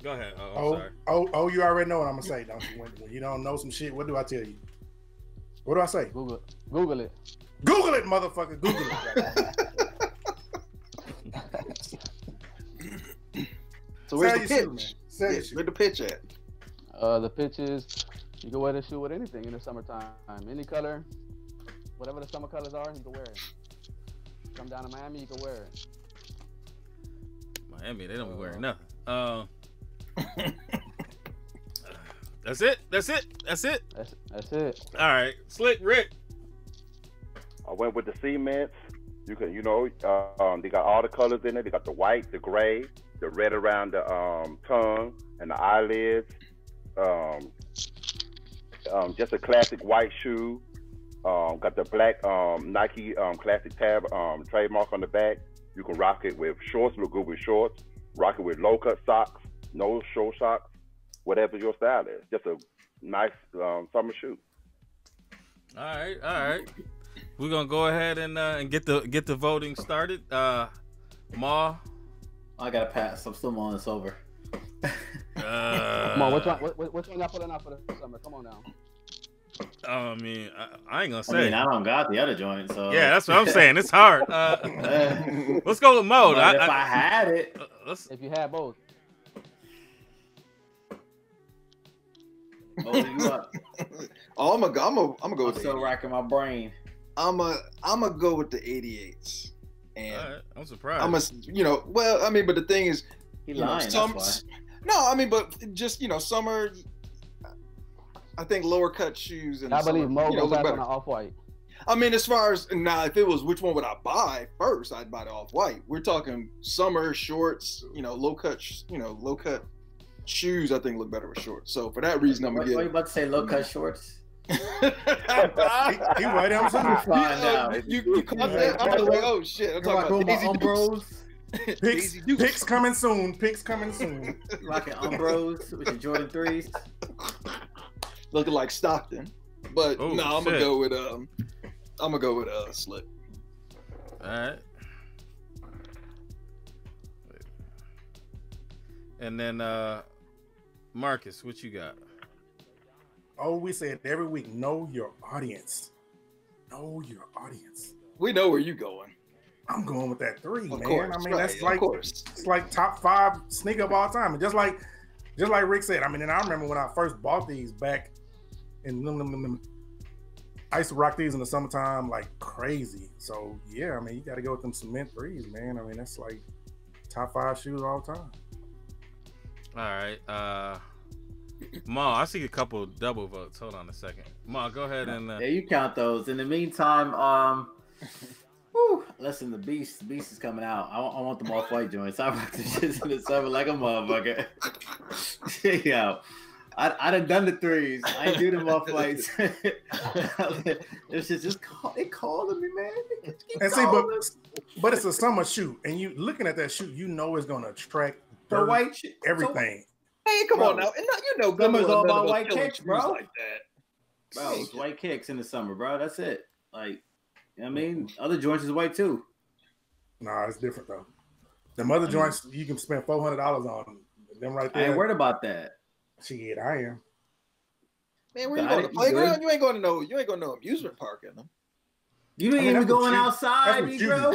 go ahead. Sorry. You already know what I'm gonna say, don't you? When you don't know some shit, what do I tell you? What do I say? Google it. Google it, motherfucker. Google it. So where's the pitch? Where's the pitch at? The pitch is you can wear this shoe with anything in the summertime. Any color, whatever the summer colors are, you can wear it. Come down to Miami, you can wear it. Miami, they don't be wearing nothing. That's it. That's it. All right, Slick1Rick. I went with the cements. You can, they got all the colors in it. They got the white, the gray, the red around the tongue and the eyelids. Just a classic white shoe. Got the black Nike classic tab trademark on the back. You can rock it with shorts, look good with shorts. Rock it with low cut socks, no show socks, whatever your style is. Just a nice summer shoe. All right. We're gonna go ahead and get the voting started. Ma, I gotta pass. I'm still mulling this over. Come on, which one y'all pulling out for the summer? Come on now. I mean, I ain't gonna say. I don't got the other joint, so yeah, that's what I'm saying. It's hard. Let's go with Mo. If I had it, if you had both. Oh, you up? I'm gonna go. I'm still racking my brain. I'm gonna go with the 88s. And all right, I'm surprised. but the thing is, he lying. That's why. No, I mean, but just summer. I think lower cut shoes and I believe Mo goes back on the off-white. I mean, as far as now, if it was which one would I buy first, I'd buy the off-white. We're talking summer shorts, low cut shoes. I think look better with shorts. So for that reason, I'm gonna get. What are you about to say? Low cut shorts? he right on something. You caught that? I'm like, oh shit! I'm talking about Umbros. Picks coming soon. Rocking Umbros with your Jordan 3s. Looking like Stockton, but I'm gonna go with Slick. All right. And then Marcus, what you got? Oh, we said every week, know your audience. We know where you going. I'm going with that 3, man. Course, I mean, that's it's like top 5 sneaker of all time. And just like Rick said, I mean, and I remember when I first bought these back in I used to rock these in the summertime like crazy. So yeah, I mean, you got to go with them cement 3s, man. I mean, that's like top 5 shoes all the time. All right, Ma, I see a couple double votes. Hold on a second, Ma, go ahead and yeah, you count those. In the meantime, listen, the beast is coming out. I want them off-white joints. I rock the shits in the summer like a motherfucker. Yeah. I done the 3s. I ain't do them off-whites. It's just they calling me, man. And see, but it's a summer shoe, and you looking at that shoe, you know it's gonna attract the white shit, everything. Hey, come on now, and summer's all about white kicks, bro. Like that. Bro, it's white kicks in the summer, bro. That's it. Like, I mean, other joints is white too. Nah, it's different though. The other joints you can spend $400 on them right there. I ain't worried about that. Shit, I am. Man, where you going to playground? You ain't going to no amusement park in them. You ain't even going outside, bro.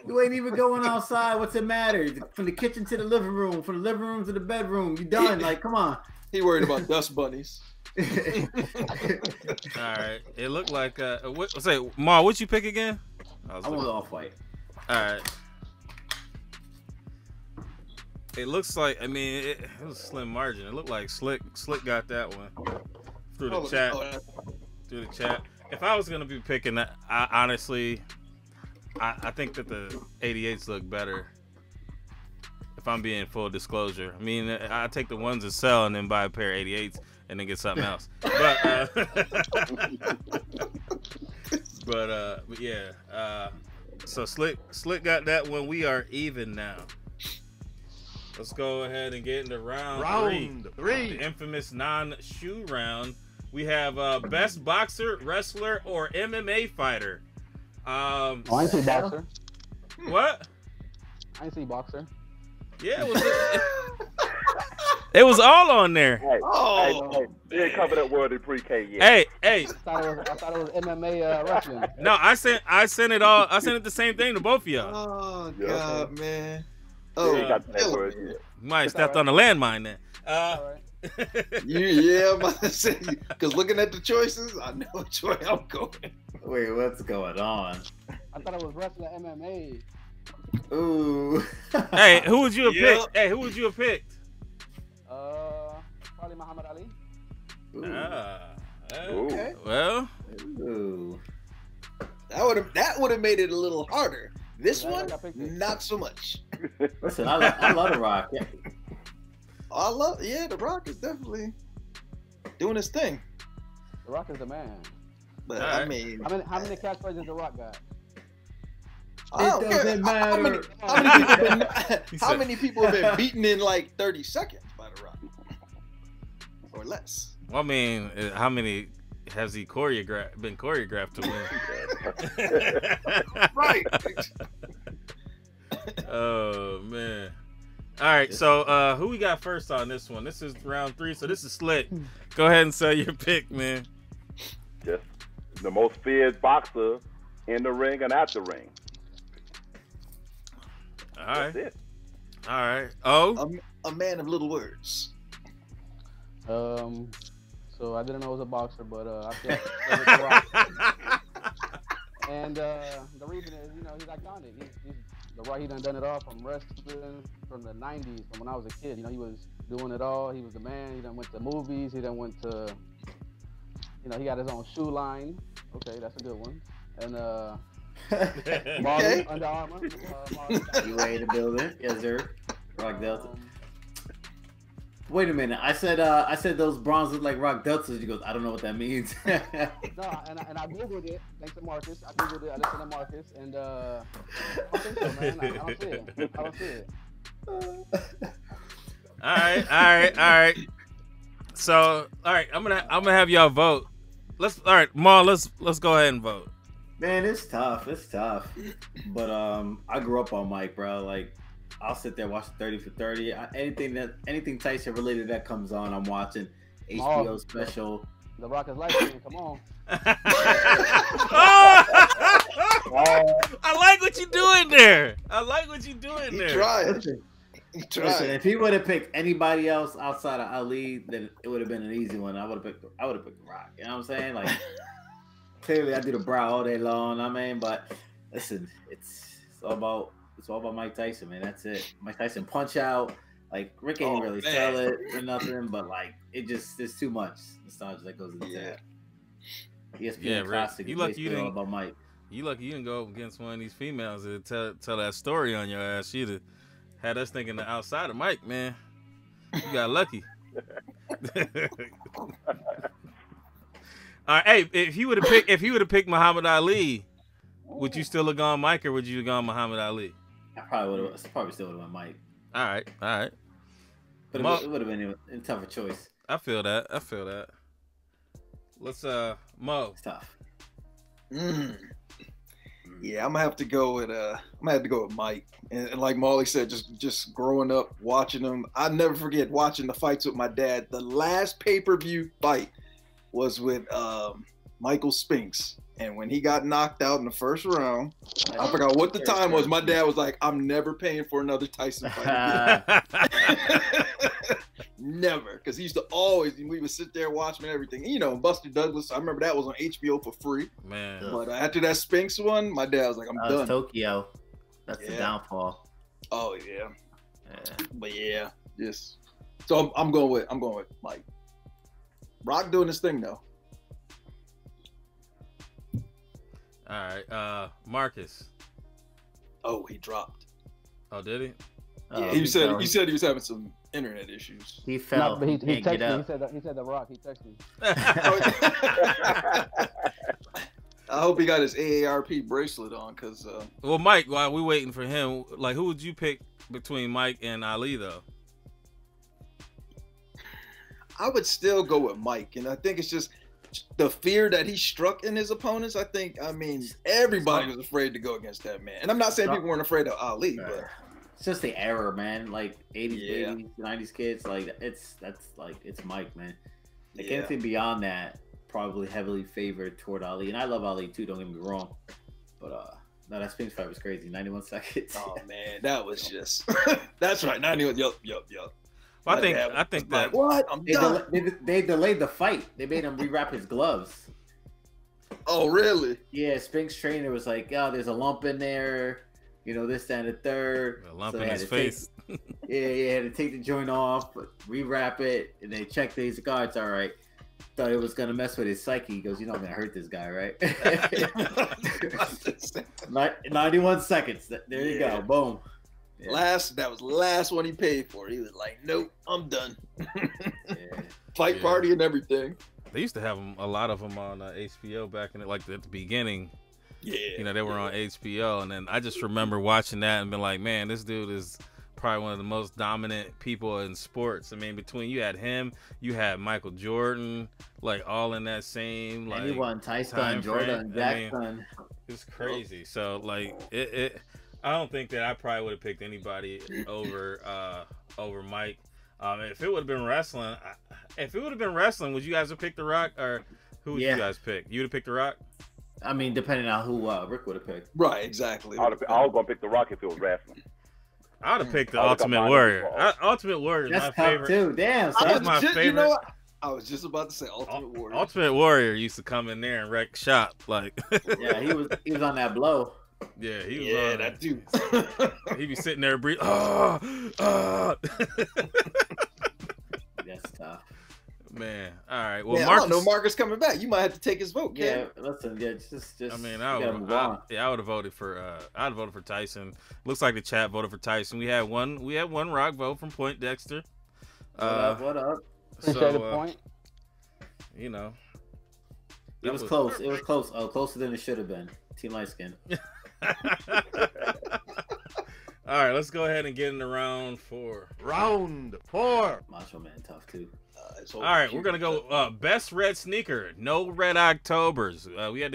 You ain't even going outside. What's the matter? From the kitchen to the living room, from the living room to the bedroom, you done. Like, come on. He worried about dust bunnies. All right. It looked like Ma, what'd you pick again? I want off-white. All right. It looks like, I mean, it was a slim margin. It looked like Slick got that one through the chat. If I was gonna be picking, honestly, I think that the 88s look better. If I'm being full disclosure, I mean, I take the ones that sell and then buy a pair of 88s and then get something else. But yeah. So Slick got that one. We are even now. Let's go ahead and get into round three. The infamous non-shoe round. We have best boxer, wrestler, or MMA fighter. I ain't see boxer. What? I ain't see boxer. Yeah, it was all on there. Hey, you ain't covered that word in pre-K yet. Hey. I thought it was MMA wrestling. No, I sent it all. I sent it the same thing to both of y'all. Oh God, man. Oh, you got that word yet. Might have stepped on the landmine then. Yeah, I'm about to say, because looking at the choices, I know which way I'm going. Wait, what's going on? I thought it was wrestling MMA. Ooh. Hey, who would you have picked? Hey, who would you have picked? Probably Muhammad Ali. Okay. Well, ooh. That would have made it a little harder. This one, not so much. Listen, I love The Rock. Yeah. The Rock is definitely doing his thing. The Rock is the man. But I mean, how many catchphrases does The Rock got? It doesn't matter. How many people have been beaten in like 30 seconds by The Rock? Or less. Well, I mean, how many has he been choreographed to win? Right. Oh man. All right, so who we got first on this one? This is round 3, so this is Slick. Go ahead and say your pick, man. Just the most feared boxer in the ring and at the ring. All right. That's it. All right. Oh. A man of little words. So I didn't know it was a boxer, but I feel The Rock. And the reason is, he's iconic. He's The Rock. He done it all from wrestling from the 90s, from when I was a kid. He was doing it all. He was the man. He done went to movies. He done went to, he got his own shoe line. Okay, that's a good one. And Marley, Under Armour. You ready to build it? Yes, sir. Rock Delta. Wait a minute. I said those bronze look like Rock Deltas. He goes, I don't know what that means. No, and I googled it. Thanks to Marcus. I googled it. I listened to Marcus, and I don't think so, man. I don't see it. I don't see it. All right. So, all right, I'm gonna have y'all vote. Ma, let's go ahead and vote. Man, it's tough. But I grew up on Mike, bro. Like, I'll sit there watch 30 for 30. Anything Tyson related that comes on, I'm watching. HBO special. The Rock is light-skinned. Come on. I like what you're doing there. He tried. Listen, if he would have picked anybody else outside of Ali, then it would have been an easy one. I would have picked The Rock. You know what I'm saying? Like, clearly I do the brow all day long. I mean, but listen, it's all about Mike Tyson, man. That's it. Mike Tyson punch out. Like, Rick ain't really sell it or nothing, but like, there's too much nostalgia that goes into that. ESPN Classic. You lucky you didn't about Mike. You lucky you didn't go up against one of these females and tell that story on your ass. She'd have had us thinking the outside of Mike, man. You got lucky. All right, hey, if you would have picked Muhammad Ali, would you still have gone Mike or would you have gone Muhammad Ali? I probably still would have went Mike. All right. But it would have been a tougher choice. I feel that. Let's Mo. It's tough. Yeah, I'm gonna have to go with Mike. And like Molly said, just growing up watching him, I never forget watching the fights with my dad. The last pay-per-view fight was with Michael Spinks. And when he got knocked out in the first round, I forgot what the time was. My dad was like, I'm never paying for another Tyson fight again. Never. Because he used to we would sit there watching everything. Buster Douglas, I remember that was on HBO for free. Man. But after that Spinks one, my dad was like, I'm done. Tokyo. That's the downfall. Oh, yeah. But yeah, so I'm going with Mike. Rock doing his thing, though. All right, Marcus. Oh, he dropped. Oh, did he? Yeah, he said he was having some internet issues. He fell. No, but he texted me. He said the Rock. He texted me. I hope he got his AARP bracelet on, cause. Well, Mike, while we waiting for him, like, who would you pick between Mike and Ali, though? I would still go with Mike, and I think it's just the fear that he struck in his opponents. I mean, everybody was afraid to go against that man, and I'm not saying people weren't afraid of Ali, but it's just the era, man. Like 80s babies, 90s kids, like it's Mike, man. Like anything beyond that, probably heavily favored toward Ali, and I love Ali too. Don't get me wrong, but no, that Sphinx fight was crazy. 91 seconds. Oh man, that was just that's right. 91. Yup. Well, I think that what I'm done. They delayed the fight. They made him rewrap his gloves. Oh really? Yeah, Sphinx trainer was like, "Oh, there's a lump in there." You know, this, that, and the third. A lump in his face. He had to take the joint off, rewrap it, and they checked the guards. All right. Thought it was going to mess with his psyche. He goes, you know I'm going to hurt this guy, right? 91 seconds. There you go. Boom. Yeah. That was the last one he paid for. He was like, nope, I'm done. Fight party and everything. They used to have a lot of them on HBO back in at the beginning. Yeah, you know, they were on HBO, and then I just remember watching that and being like, man, this dude is probably one of the most dominant people in sports. I mean, between you had him, you had Michael Jordan, like all in that same like anyone, Tyson, Jordan, Jackson. It's crazy. So like I don't think that I probably would have picked anybody over Mike. If it would have been wrestling, would you guys have picked The Rock, or who would you guys pick? You would have picked The Rock? I mean, depending on who Rick would have picked. Right, exactly. I was gonna pick The Rock if it was wrestling. I would have picked the Ultimate Warrior. Ultimate Warrior is my favorite. Too. Damn, so that's my favorite. You know what? I was just about to say Ultimate Warrior. Ultimate Warrior used to come in there and wreck shop, like. Yeah, he was on that blow. Yeah, he was. Yeah, that dude. He'd be sitting there breathing. That's tough. Man, all right. Well, Marcus, I don't know. Marcus coming back. You might have to take his vote. Yeah, listen. Yeah, just. I mean, I would have voted for. I'd voted for Tyson. Looks like the chat voted for Tyson. We had one Rock vote from Point Dexter. What up? Appreciate the point. You know, it was close. It was close. Oh, closer than it should have been. Team Light Skin. All right, let's go ahead and get in the round 4. Round 4. Macho Man tough too. All right, we're gonna go best red sneaker. No red Octobers. We had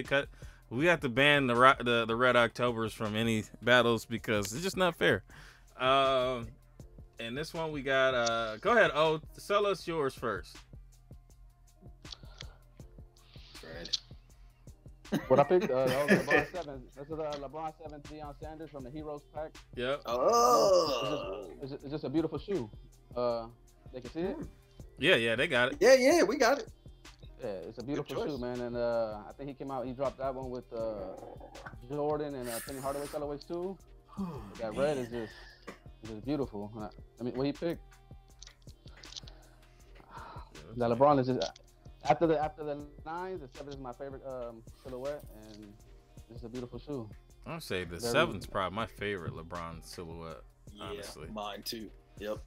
to ban the red Octobers from any battles because it's just not fair. And this one we got. Go ahead. Oh, sell us yours first. Red. What I picked? LeBron 7. This is LeBron 7 Deion Sanders from the Heroes pack. Yep. Oh. It's just a beautiful shoe. They can see it. Yeah, they got it. Yeah, we got it. Yeah, it's a beautiful shoe, man. And I think he dropped that one with Jordan and Penny Hardaway colorways too. That red is just beautiful. I mean, what he picked? That LeBron is just after the 9s, the 7 is my favorite silhouette, and it's a beautiful shoe. I'll say the 7's probably my favorite LeBron silhouette. Honestly, mine too. Yep.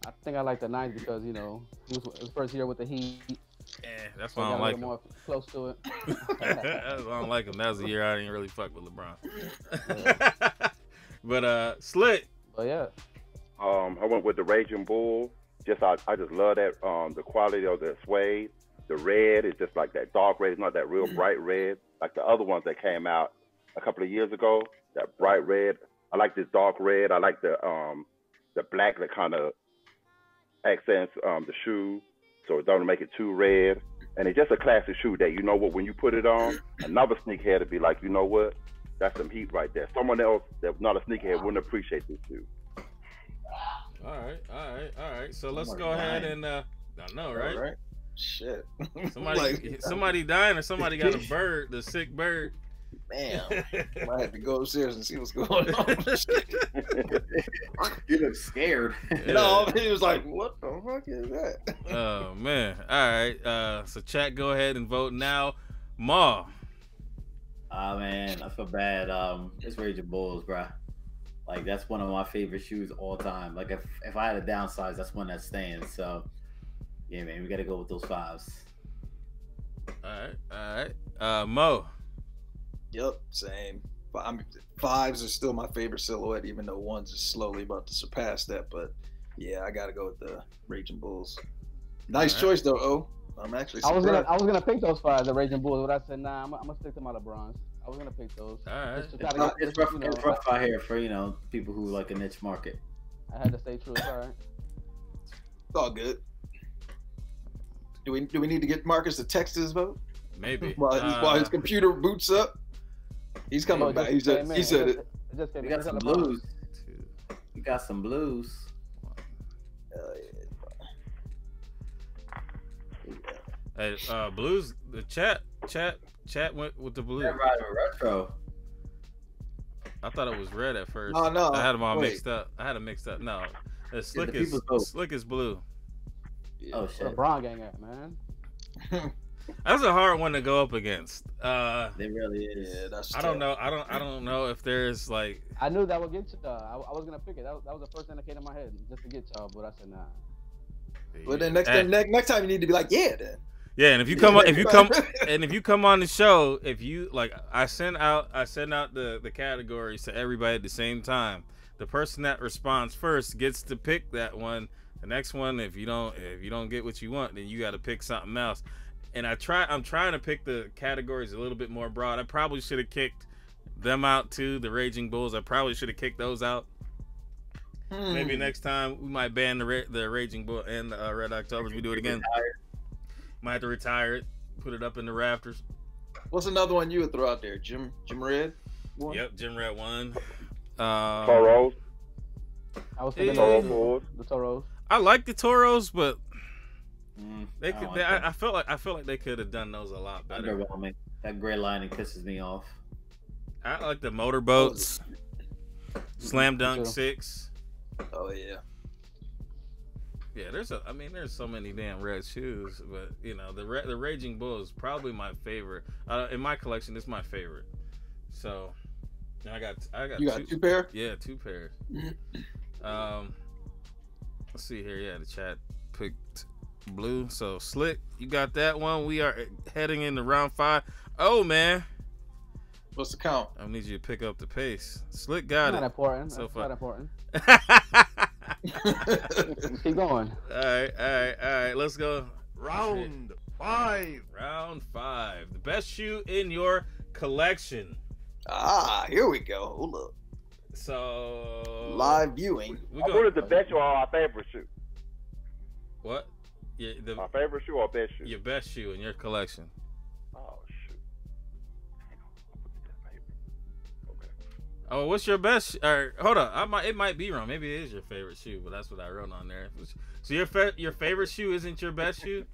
I think I like the 9s because, you know, he was his first year with the Heat. Yeah, that's why I don't like him. More close to it. That's why I don't like him. That was the year I didn't really fuck with LeBron. Yeah. But Slick. But yeah. I went with the Raging Bull. I just love that the quality of the suede. The red is just like that dark red. It's not that real bright red like the other ones that came out a couple of years ago. That bright red. I like this dark red. I like the black that kind of accents the shoe, so it doesn't make it too red. And it's just a classic shoe that, you know what, when you put it on, another sneakerhead would be like, you know what, that's some heat right there. Someone else that's not a sneakerhead wouldn't appreciate this shoe. All right. So let's go ahead and I know, right? All right. Shit. Somebody dying, or somebody got a bird, the sick bird. Damn. Might have to go upstairs and see what's going on. You look scared. Yeah. No, he was like, what the fuck is that? Oh man. All right. So chat, go ahead and vote now. Ma. Man, I feel bad. It's Raging Bulls, bro. Like that's one of my favorite shoes all time. Like if I had to downsize, that's one that's staying. So yeah, man, we gotta go with those 5s. All right. Mo. Yep, same. 5s are still my favorite silhouette, even though 1s is slowly about to surpass that. But yeah, I gotta go with the Raging Bulls. Nice choice though, O. I'm actually surprised. I was gonna pick those 5s, the Raging Bulls, but I said nah. I'm gonna stick to my LeBrons. I was gonna pick those. All right. It's rough out here for people who like a niche market. I had to stay true. It's all right. It's all good. Do we need to get Marcus to text his vote? Maybe. While his computer boots up, he's coming back. He said it. We got some blues. We got some blues. Hey, blues. The chat went with the blue. That Rider Retro. I thought it was red at first. No. I had them all mixed up. No, it's Slick is blue. Yeah. Oh shit. LeBron gang at, man. That's a hard one to go up against. It really is. Yeah, that's. I don't know. I don't know if there's like. I knew that would get you. I was gonna pick it. That was the first thing that came to my head just to get y'all, but I said nah. But then next time you need to be like, yeah, then. Yeah, and if you come on the show, if you like, I send out the categories to everybody at the same time. The person that responds first gets to pick that one. The next one, if you don't get what you want, then you got to pick something else. And I'm trying to pick the categories a little bit more broad. I probably should have kicked them out too. The Raging Bulls, I probably should have kicked those out. Maybe next time we might ban the Raging Bull and the Red Octobers. We do it again. Might have to retire it, put it up in the rafters. What's another one you would throw out there? Jim Red? One? Yep, Jim Red 1. Toros. I was thinking the Toros. I like the Toros, but they could. like I feel like they could have done those a lot better. Underwhelming. That gray lining pisses me off. I like the motorboats. Slam Dunk 6. Oh yeah. Yeah, there's so many damn red shoes, but the Raging Bull is probably my favorite. In my collection, it's my favorite. So, I got. You got two pair? Yeah, 2 pairs. Let's see here. Yeah, the chat picked blue. So Slick, you got that one. We are heading into round 5. Oh man, what's the count? I need you to pick up the pace. Slick got it. Not important. So That's far. not important. Keep going. All right. Let's go. Round 5. Round 5. The best shoe in your collection. Here we go. Hold up. So live viewing. What is the best shoe or our favorite shoe? What? Yeah, our favorite shoe or best shoe? Your best shoe in your collection. Oh shoot. Okay. Oh, what's your best? Hold on. It might be wrong. Maybe it is your favorite shoe, but that's what I wrote on there. So your favorite shoe isn't your best shoe?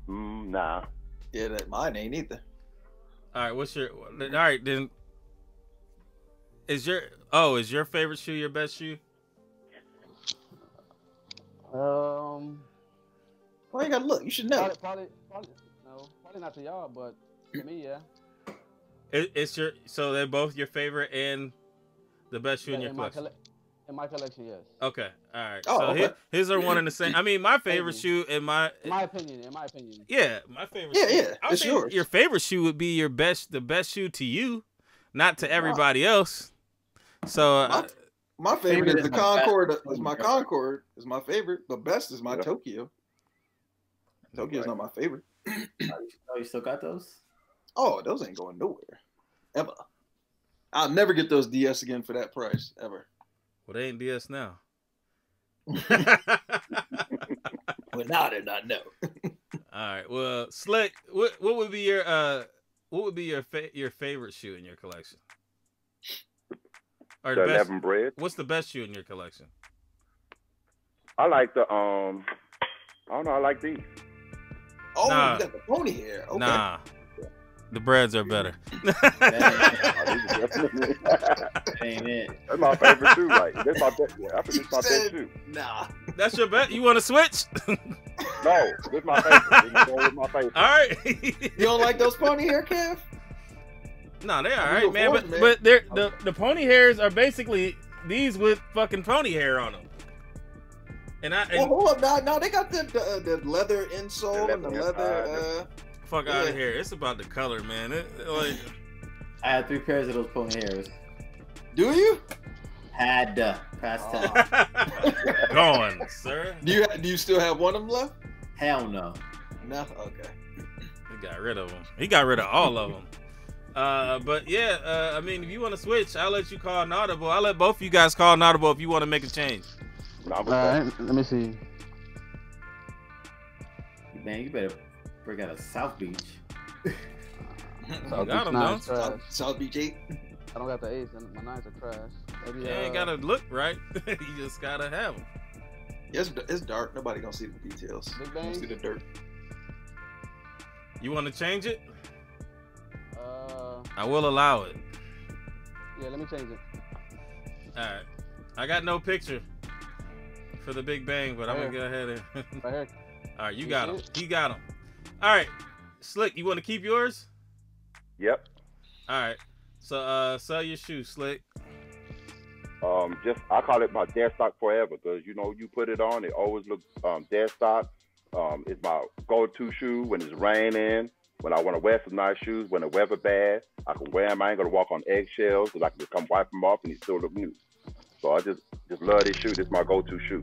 Nah. Yeah, mine ain't either. All right. All right then. Is your favorite shoe your best shoe? Well, you gotta look. You should know. Probably not to y'all, but to me, yeah. So they're both your favorite and the best shoe in your collection. In my collection, yes. Okay, all right. Oh, so okay. His are one and the same. I mean, my favorite shoe in my opinion. Yeah, my favorite. Yeah, shoe. yeah. It's yours. Your favorite shoe would be the best shoe to you, not to everybody else. So my favorite is the Concord. Is my Concord is my favorite. The best is my Tokyo. Tokyo's not my favorite. Oh, you still got those? Oh, those ain't going nowhere. Ever. I'll never get those DS again for that price. Ever. Well, they ain't DS now. Well, now they're not. No. All right. Well, Slick, what would be your favorite shoe in your collection? Or the 11 bread. What's the best shoe in your collection? I like the I don't know. I like these. Oh, you got the pony hair. Okay. Nah. The breads are better. Ain't it? That's my favorite shoe. Like that's my best. Yeah, I think it's my best shoe. Nah. That's your bet. You want to switch? No, this is my favorite. This is my favorite. All right. You don't like those pony hair, Kev? No, they all right, man. But they're the pony hairs are basically these with fucking pony hair on them. Well, hold up, no, they got the leather insole and the leather. Fuck out of here! It's about the color, man. Like, I had 3 pairs of those pony hairs. Do you? Had past 10. Gone, sir. Do you still have one of them left? Hell no. No. Okay. He got rid of them. He got rid of all of them. But yeah, I mean, if you want to switch, I'll let you call an audible. I'll let both of you guys call an audible if you want to make a change. All right, let me see. Man, you better bring out a South Beach. South got Beach 'em, trash. South Beach 8. I don't got the 8s, and my 9s are trash. Maybe, You ain't gotta look right. You just gotta have them. Yeah, it's dark. Nobody gonna see the details. Big Don't Bang? see the dirt. You want to change it? I will allow it. Yeah, let me change it. All right. I got no picture for the Big Bang, but I'm gonna go ahead and. Right here. All right, you got him. He got him. All right, Slick, you want to keep yours? Yep. All right. So, sell your shoes, Slick. I call it my dead stock forever because you put it on, it always looks dead stock. It's my go-to shoe when it's raining. When I want to wear some nice shoes, when the weather bad, I can wear them. I ain't gonna walk on eggshells, so I can just come wipe them off and they still look new. So I just love this shoe. This is my go-to shoe.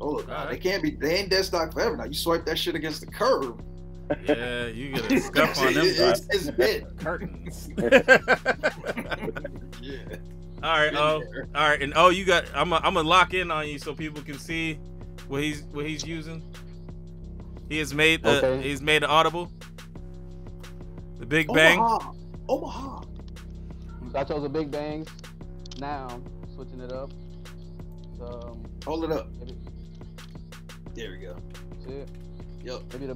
Oh, nah, they ain't dead stock forever. Now you swipe that shit against the curb. Yeah, you get a scuff on them. It's dead. Curtains. Yeah. All right, all right, and you got. I'm gonna lock in on you so people can see what he's using. He has made he's made an audible. The Big Bang. Omaha. I chose a Big Bang. Now I'm switching it up. So, hold it up. Maybe, there we go. See it? Yep. Maybe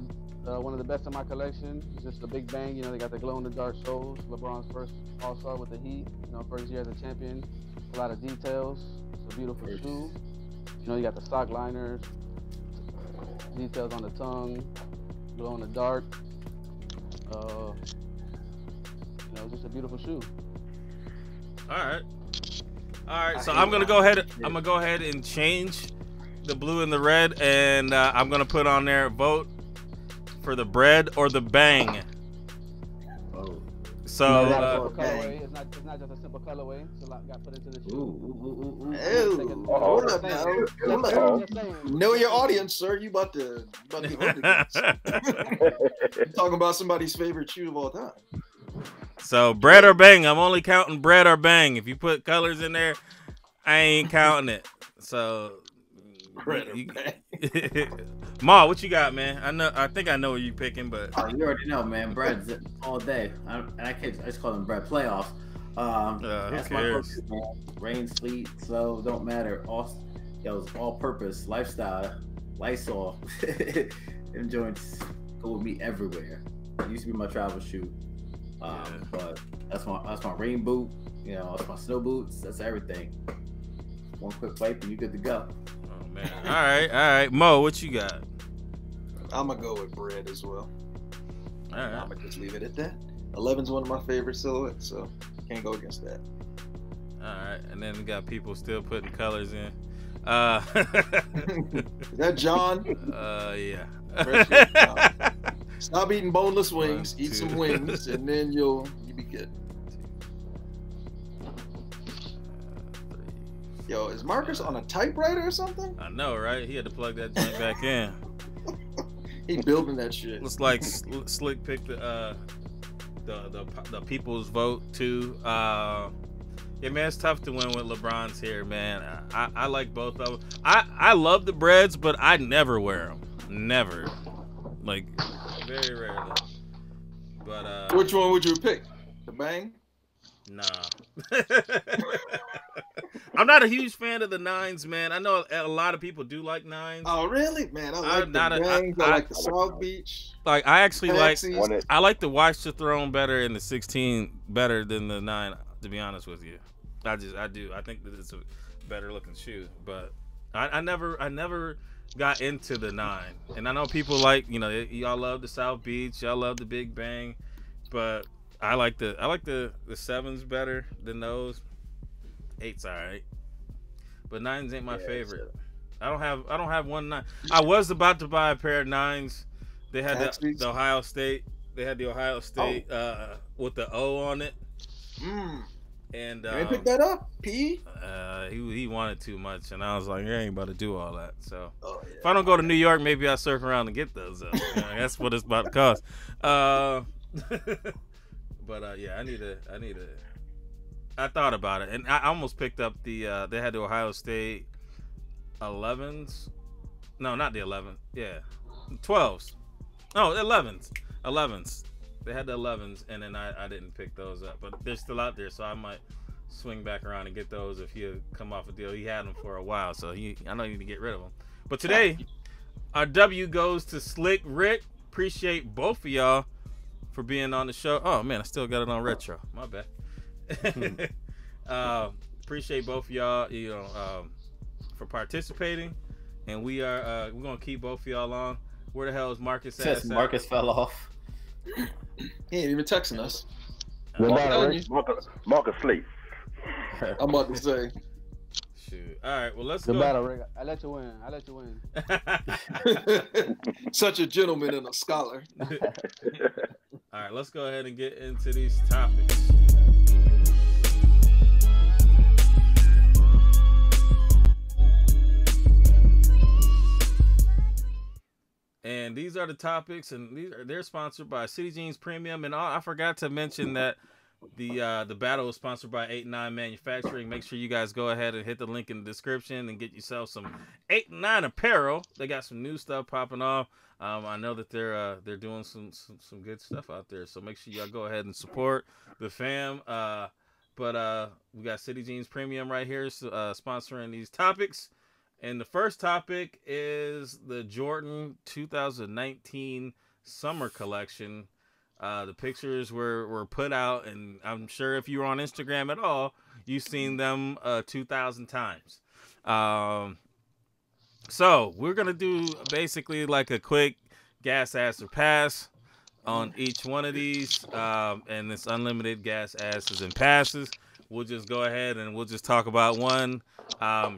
one of the best in my collection is just the Big Bang. They got the glow-in-the-dark soles. LeBron's first All-Star with the Heat. First year as a champion. A lot of details. It's a beautiful shoe. You got the sock liners, details on the tongue, glow-in-the-dark. It's just a beautiful shoe. All right. So I'm gonna go ahead and change the blue and the red, and I'm gonna put on there vote for the bread or the bang. Oh. So it's not just a simple colorway. It's a lot got put into the shoe. Hold up now. Know your audience, sir. You about to You're talking about somebody's favorite shoe of all time. So bread or bang, I'm only counting bread or bang. If you put colors in there, I ain't counting it. So bread or bang. Ma, what you got, man? I think I know what you picking, but you already know, man. Bread's all day. I just call them bread playoffs. That's my focus, man. Rain, sleet, snow, don't matter. It's all-purpose lifestyle, Lysol. Them joints go with me everywhere. It used to be my travel shoe. But that's my rain boot, that's my snow boots, that's everything. One quick wipe and you good to go. Oh man. All right. Mo, what you got? I'm gonna go with bread as well. All right. I'm gonna just leave it at that. 11's one of my favorite silhouettes, so can't go against that. All right, and then we got people still putting colors in. Is that John? Yeah. Stop eating boneless wings. Eat some wings, and then you'll be good. Yo, is Marcus on a typewriter or something? I know, right? He had to plug that joint back in. He building that shit. Looks like Slick picked the people's vote too. Yeah, man, it's tough to win with LeBron's here, man. I like both of them. I love the breads, but I never wear them. Never. Like, very rarely. But which one would you pick? The bang? Nah. I'm not a huge fan of the 9s, man. I know a lot of people do like 9s. Oh, really? Man, I like the bangs. I like the South Beach. Like, I actually I like the Watch the Throne better and the 16 better than the 9, to be honest with you. I do. I think that it's a better looking shoe, but I never got into the 9. And I know people like, you know, y'all love the South Beach, y'all love the Big Bang, but I like the 7s better than those. 8's alright, but 9s ain't my favorite. I don't have one 9. I was about to buy a pair of 9s. They had the Ohio State. They had the Ohio State with the O on it. And you ain't pick that up, P. He wanted too much, and I was like, I ain't about to do all that. So if I don't go to New York, maybe I'll surf around and get those up. You know, that's what it's about to cost. But yeah, I need a. I thought about it, and I almost picked up the. They had the Ohio State 11s. No, not the 11. Yeah, 12s. No, 11s. 11s. They had the 11s, and then I didn't pick those up, but they're still out there, so I might swing back around and get those if he come off a deal. He had them for a while, so I know you need to get rid of them. But today, our W goes to Slick1Rick. Appreciate both of y'all for being on the show. Oh man, I still got it on retro. My bad. Appreciate both of y'all, you know, for participating, and we're gonna keep both of y'all on. Where the hell is Marcus at? Marcus fell off. He ain't even texting us. Marcus sleep. I'm about to say. Shoot. All right. Well, let's Good go. battle, Rick. I let you win. Such a gentleman and a scholar. All right. Let's go ahead and get into these topics. And these are the topics, and they're sponsored by City Jeans Premium. And I forgot to mention that the battle is sponsored by 8-9 Manufacturing. Make sure you guys go ahead and hit the link in the description and get yourself some 8-9 apparel. They got some new stuff popping off. I know that they're doing some good stuff out there. So make sure y'all go ahead and support the fam. But we got City Jeans Premium right here sponsoring these topics. And the first topic is the Jordan 2019 summer collection. The pictures were put out, and I'm sure if you were on Instagram at all, you've seen them 2,000 times. So we're going to do basically like a quick gas, ass, or pass on each one of these. And it's unlimited gas, asses, and passes. We'll just go ahead and we'll just talk about one.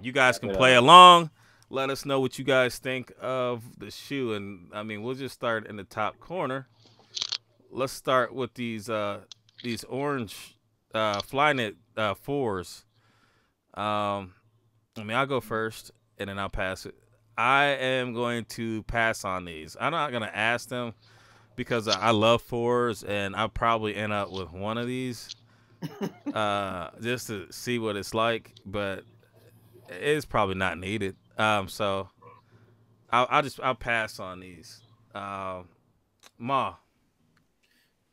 You guys can play along. Let us know what you guys think of the shoe. And I mean, we'll just start in the top corner. Let's start with these orange Flyknit 4s. I mean, I'll go first and then I'll pass it. I am going to pass on these. I'm not going to ask them because I love 4s, and I'll probably end up with one of these. Just to see what it's like, but it's probably not needed. So I'll pass on these. Ma.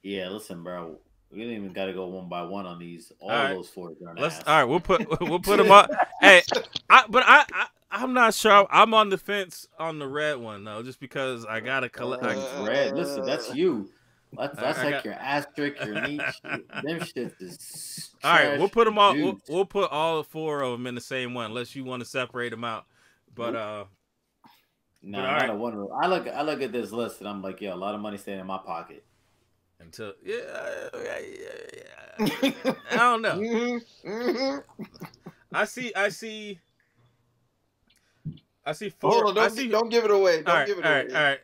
Yeah, listen, bro. We didn't even got to go one by one on these. All those 4s are ass. All right, we'll put them up. Hey, I'm not sure. I'm on the fence on the red one though, just because I gotta collect. Red. Listen, that's you. That's like your asterisk, your niche. Them shit is all right, we'll put them all. We'll put all 4 of them in the same one, unless you want to separate them out. But no, I don't want to. I look at this list and I'm like, yo, a lot of money staying in my pocket. Until I don't know. I see 4. Hold on, don't give it away. Don't give it away.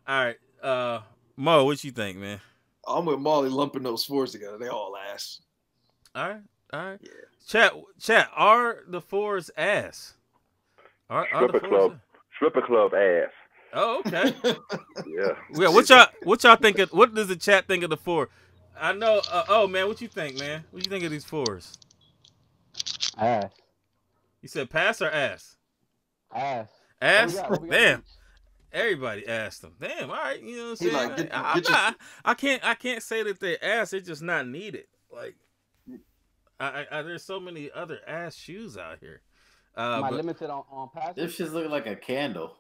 All right. Mo, what you think, man? I'm with Molly lumping those 4s together. They all ass. All right. Yeah. Chat. Are the 4s ass? Stripper club ass. Oh, okay. Yeah. What y'all think? What does the chat think of the 4? I know. Oh man, what you think, man? What you think of these 4s? Ass. You said pass or ass? Ass. Ass. What we got Damn. Everybody asked them. Damn. All right. You know what I'm saying? I can't say that they're ass. They're just not needed. Like, there's so many other ass shoes out here. Am I limited on passes? This shit's looking like a candle.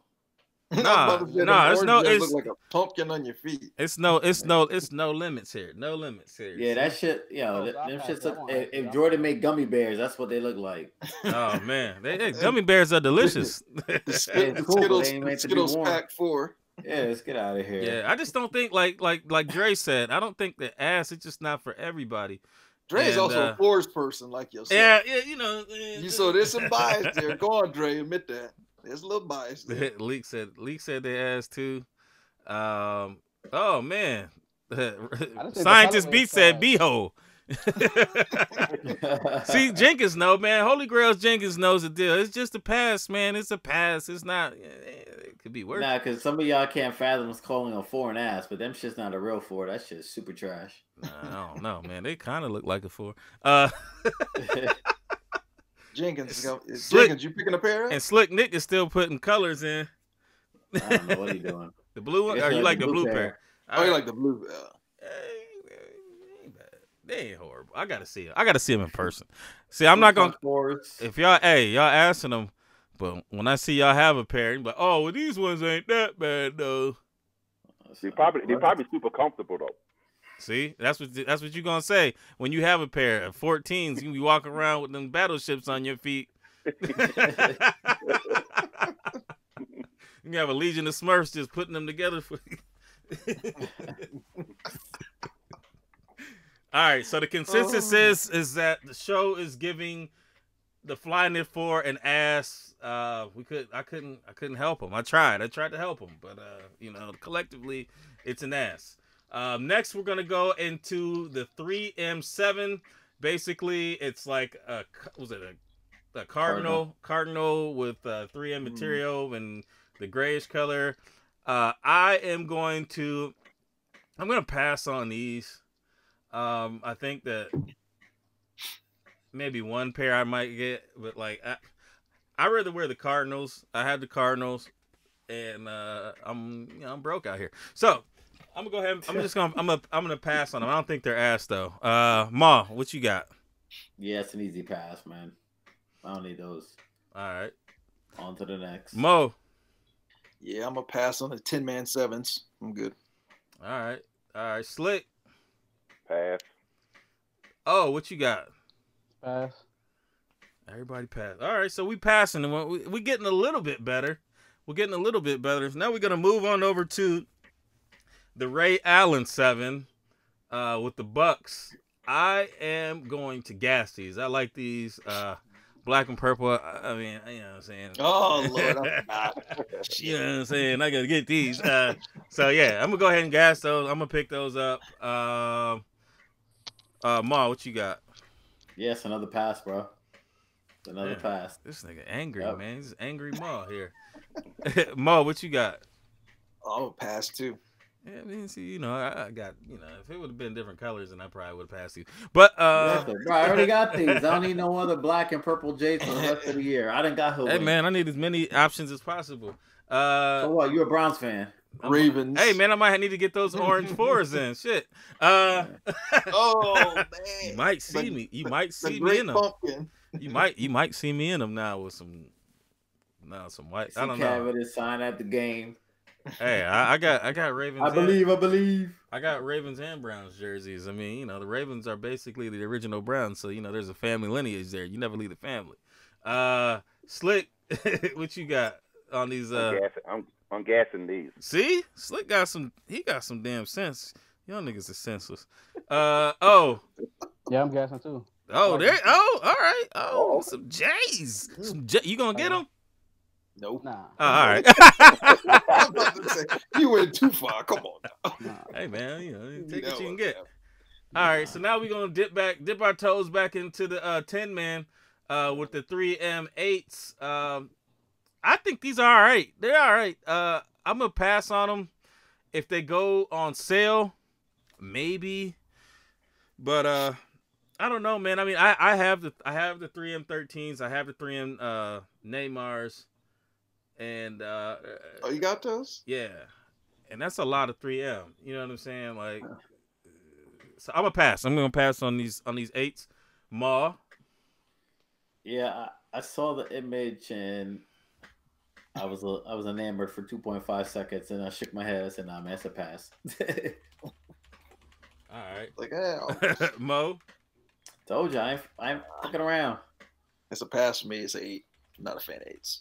Nah, it's look like a pumpkin on your feet. It's no limits here. No limits here. Yeah, that shit, them shits look. If Jordan made gummy bears, that's what they look like. Oh man, gummy bears are delicious. Skittles pack 4. Yeah, let's get out of here. Yeah, I just don't think like Dre said. I don't think the ass is just not for everybody. Dre's also a floors person like yourself. Yeah, So there's some bias there. Go on, Dre, admit that. There's a little bias there. Leak said they ass too. Oh man, Scientist Beat said beehole. See, Jenkins know, man. Holy Grails Jenkins knows the deal. It's just a pass, man. It's a pass. It's not. It could be worse. Nah, because some of y'all can't fathom us calling a 4 an ass, but them shit's not a real 4. That shit's super trash. Nah, I don't know, man. They kind of look like a 4. Jenkins, you picking a pair? And Slick Nick is still putting colors in. I don't know what he's doing. The blue one, or you like the blue pair? Oh, you like the blue? They ain't horrible. I gotta see him. I gotta see him in person. See, I'm not gonna. If y'all asking them, but when I see y'all have a pair, you're like, oh, well, these ones ain't that bad though. They're probably super comfortable though. See, that's what you're gonna say when you have a pair of 14s. You can be walking around with them battleships on your feet. You can have a legion of Smurfs just putting them together for you. All right, so the consensus is that the show is giving the Flyknit 4 an ass. I couldn't help him. I tried to help him, but collectively it's an ass. Next we're gonna go into the 3M7. Basically, it's like a cardinal with 3M material and the grayish color. I'm gonna pass on these. I think that maybe one pair I might get, but like I rather wear the Cardinals. I have the Cardinals, and I'm broke out here. So I'm gonna go ahead. I'm gonna pass on them. I don't think they're ass though. Ma, what you got? Yeah, it's an easy pass, man. I don't need those. All right. On to the next. Mo. Yeah, I'm gonna pass on the 10-man 7s. I'm good. All right. Slick. Pass. Oh, what you got? Pass. Everybody pass. All right, so we passing. We're getting a little bit better. Now we're going to move on over to the Ray Allen 7 with the Bucks. I am going to gas these. I like these black and purple. I mean, you know what I'm saying? Oh, Lord. I'm not. You know what I'm saying? I got to get these. So, yeah, I'm going to go ahead and gas those. I'm going to pick those up. Ma, what you got? Yes, another pass, bro. Another pass. This nigga angry, man. He's angry Ma here. Ma, what you got? I'm a pass too. Yeah, I mean, see, I got, if it would have been different colors, then I probably would have passed you. But bro, I already got these. I don't need no other black and purple J's for the rest of the year. I done got her. Hey man, I need as many options as possible. So what? You a Browns fan? Ravens. Hey man, I might need to get those orange 4s in. Shit. Oh man. You might see me. You might see me in them. Pumpkin. You might see me in them now with some white. I don't know. Kevin is signed at the game. Hey, I got Ravens. I believe. I got Ravens and Browns jerseys. I mean, the Ravens are basically the original Browns, so there's a family lineage there. You never leave the family. Slick, what you got on these? I'm gassing these. See, Slick got some. He got some damn sense. Y'all niggas are senseless. Yeah, I'm gassing too. Oh, there. Oh, all right. Oh, some J's. You gonna get them? Nope. Nah. Oh, all right. I'm about to say, you went too far. Come on now. Nah. Hey man, take what you can get. All right, so now we're gonna dip our toes back into the 10-man with the 3M8s. I think these are all right. They're all right. I'm gonna pass on them if they go on sale, maybe. But I don't know, man. I mean, I have the 3M13s. I have the 3M Neymars. And oh, you got those? Yeah, and that's a lot of 3M. You know what I'm saying? Like, so I'm gonna pass on these 8s. Ma. Yeah, I saw the image and I was enamored for 2.5 seconds, and I shook my head. I said, "Nah, man, it's a pass." All right. Like, hell. Mo. Told you, I'm fucking around. It's a pass for me. It's an 8. I'm not a fan of 8s.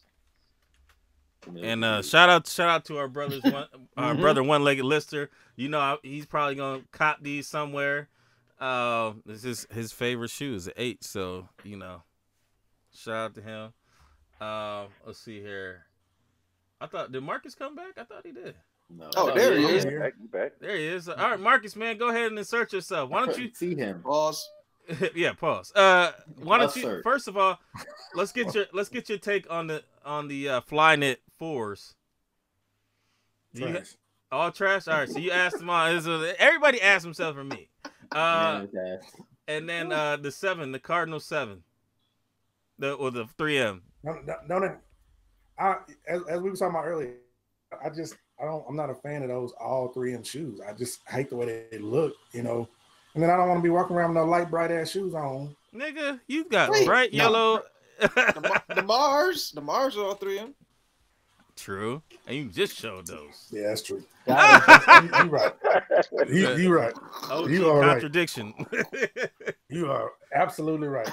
And shout out to our brothers, brother One-Legged Lister. You know, he's probably gonna cop these somewhere. This is his favorite shoes, the 8. So you know, shout out to him. Let's see here. Did Marcus come back? I thought he did. No. Oh, there he is. Back. There he is. All right, Marcus, man, go ahead and insert yourself. Why don't you see him? Pause. Yeah, pause. Why don't you Insert. first of all, let's get your take on the Flyknit 4s. Trash. All trash. All right, so you asked them all. Everybody asked themselves for me. And then the 7, the Cardinal 7, the 3M. As we were talking about earlier, I'm not a fan of those all 3M shoes. I just hate the way they look, you know. And then I don't want to be walking around with no light bright ass shoes on. Nigga, you got bright yellow. The Mars are all 3M. True, and you just showed those. Yeah, that's true. You're right. You're right. You are contradiction. Right. You are absolutely right.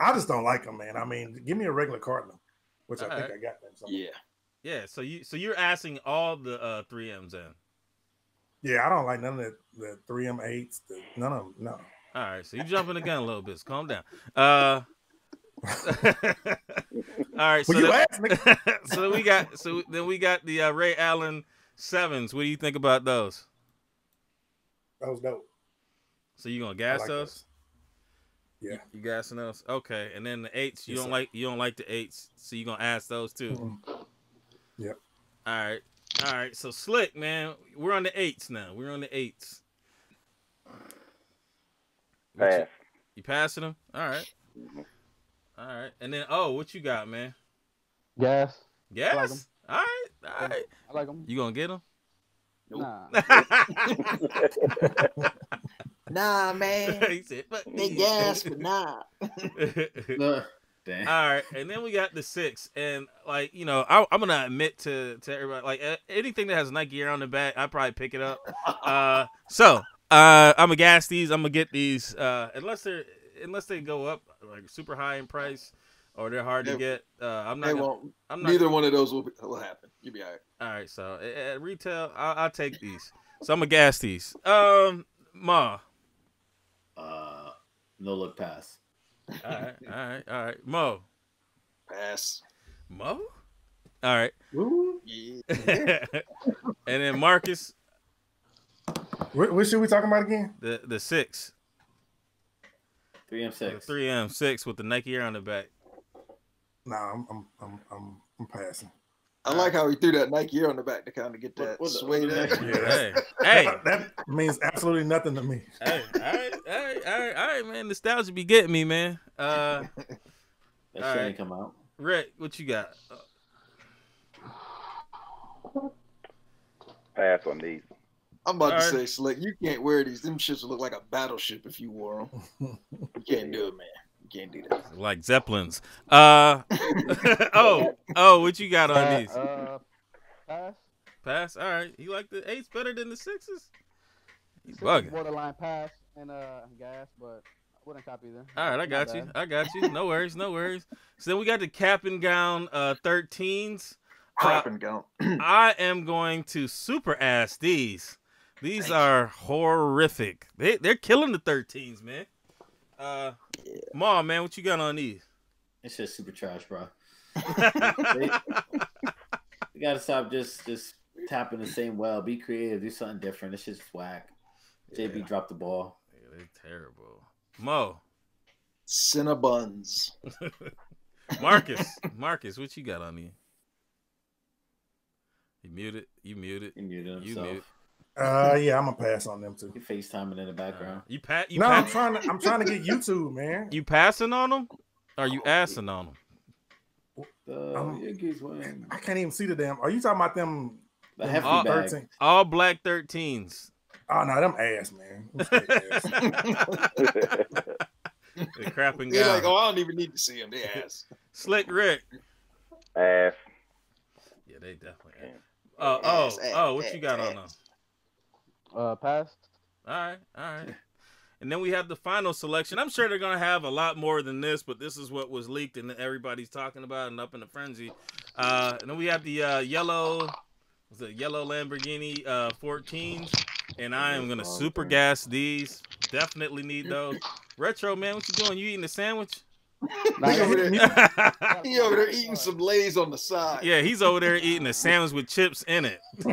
I just don't like them, man. I mean, give me a regular Cardinal, which I think I got them. Yeah. Yeah. So you're asking all the 3Ms then. Yeah, I don't like none of the 3M 8s. None of them. No. All right, so you jumping the gun a little bit. So calm down. All right, so then we got the Ray Allen 7s. What do you think about those? That was dope. So you gonna gas those? Yeah, you gassing those? Okay, and then the 8s. You don't like the 8s, so you gonna ask those too? Mm-hmm. Yep. All right. So Slick, man, we're on the 8s now. We're on the 8s. Pass. You passing them? All right. Mm-hmm. All right, and then what you got, man? Gas. Gas. Like all right. I like them. You gonna get them? Nah. Nah, man. He said, "Fuck they gas, but nah." Damn. All right, and then we got the 6, and like you know, I'm gonna admit to everybody, like anything that has Nike Air on the back, I probably pick it up. So I'm gonna gas these. I'm gonna get these unless they go up like super high in price or they're hard to get. Neither one of those will happen. You'll be all right. All right, so at retail, I'll take these. So I'm gonna gas these. Ma. No look pass. All right. Mo. Pass. Mo. All right. Yeah. And then Marcus. What should we talking about again? The 6. 3M6. The 3M6 with the Nike Air on the back. Nah, I'm passing. I like how he threw that Nike Air on the back to kind of get that sway there. Hey, that means absolutely nothing to me. Hey, all right, man. Nostalgia be getting me, man. That shit ain't come out. Rick, what you got? Pass on these. I'm about to say, Slick, you can't wear these. Them shits will look like a battleship if you wore them. You can't do it, man. You can't do that. Like Zeppelins. What you got on these? Pass. Pass. All right. You like the 8s better than the 6s? You 6 bugging. borderline pass and gas, but I wouldn't copy either. All right, I got you. No worries. So then we got the cap and gown 13s. Cap and gown. I am going to super ass these. These are horrific. They're killing the 13s, man. Ma, man, what you got on these? It's just super trash, bro. You gotta stop just tapping the same well. Be creative. Do something different. It's just whack. JB dropped the ball. Yeah, they're terrible. Mo. Cinnabuns. Marcus, what you got on these? You muted. He muted himself. You mute. Yeah, I'm gonna pass on them too. You FaceTiming in the background. I'm trying to get YouTube, man. You passing on them? Or are you assing on them? I can't even see the damn. Are you talking about them? The hefty 13? All black 13s. Oh no, them ass, man. The crap and You're gown. like, I don't even need to see them. They ass. Slick Rick. Ass. they definitely. Oh, what you got on them? Pass. All right. And then we have the final selection. I'm sure they're gonna have a lot more than this, but this is what was leaked and everybody's talking about and up in a frenzy. And then we have the yellow Lamborghini 14s, and I am gonna super gas these. Definitely need those. Retro man, what you doing? You eating a sandwich? He over there eating some Lay's on the side. Yeah, he's over there eating a sandwich with chips in it. My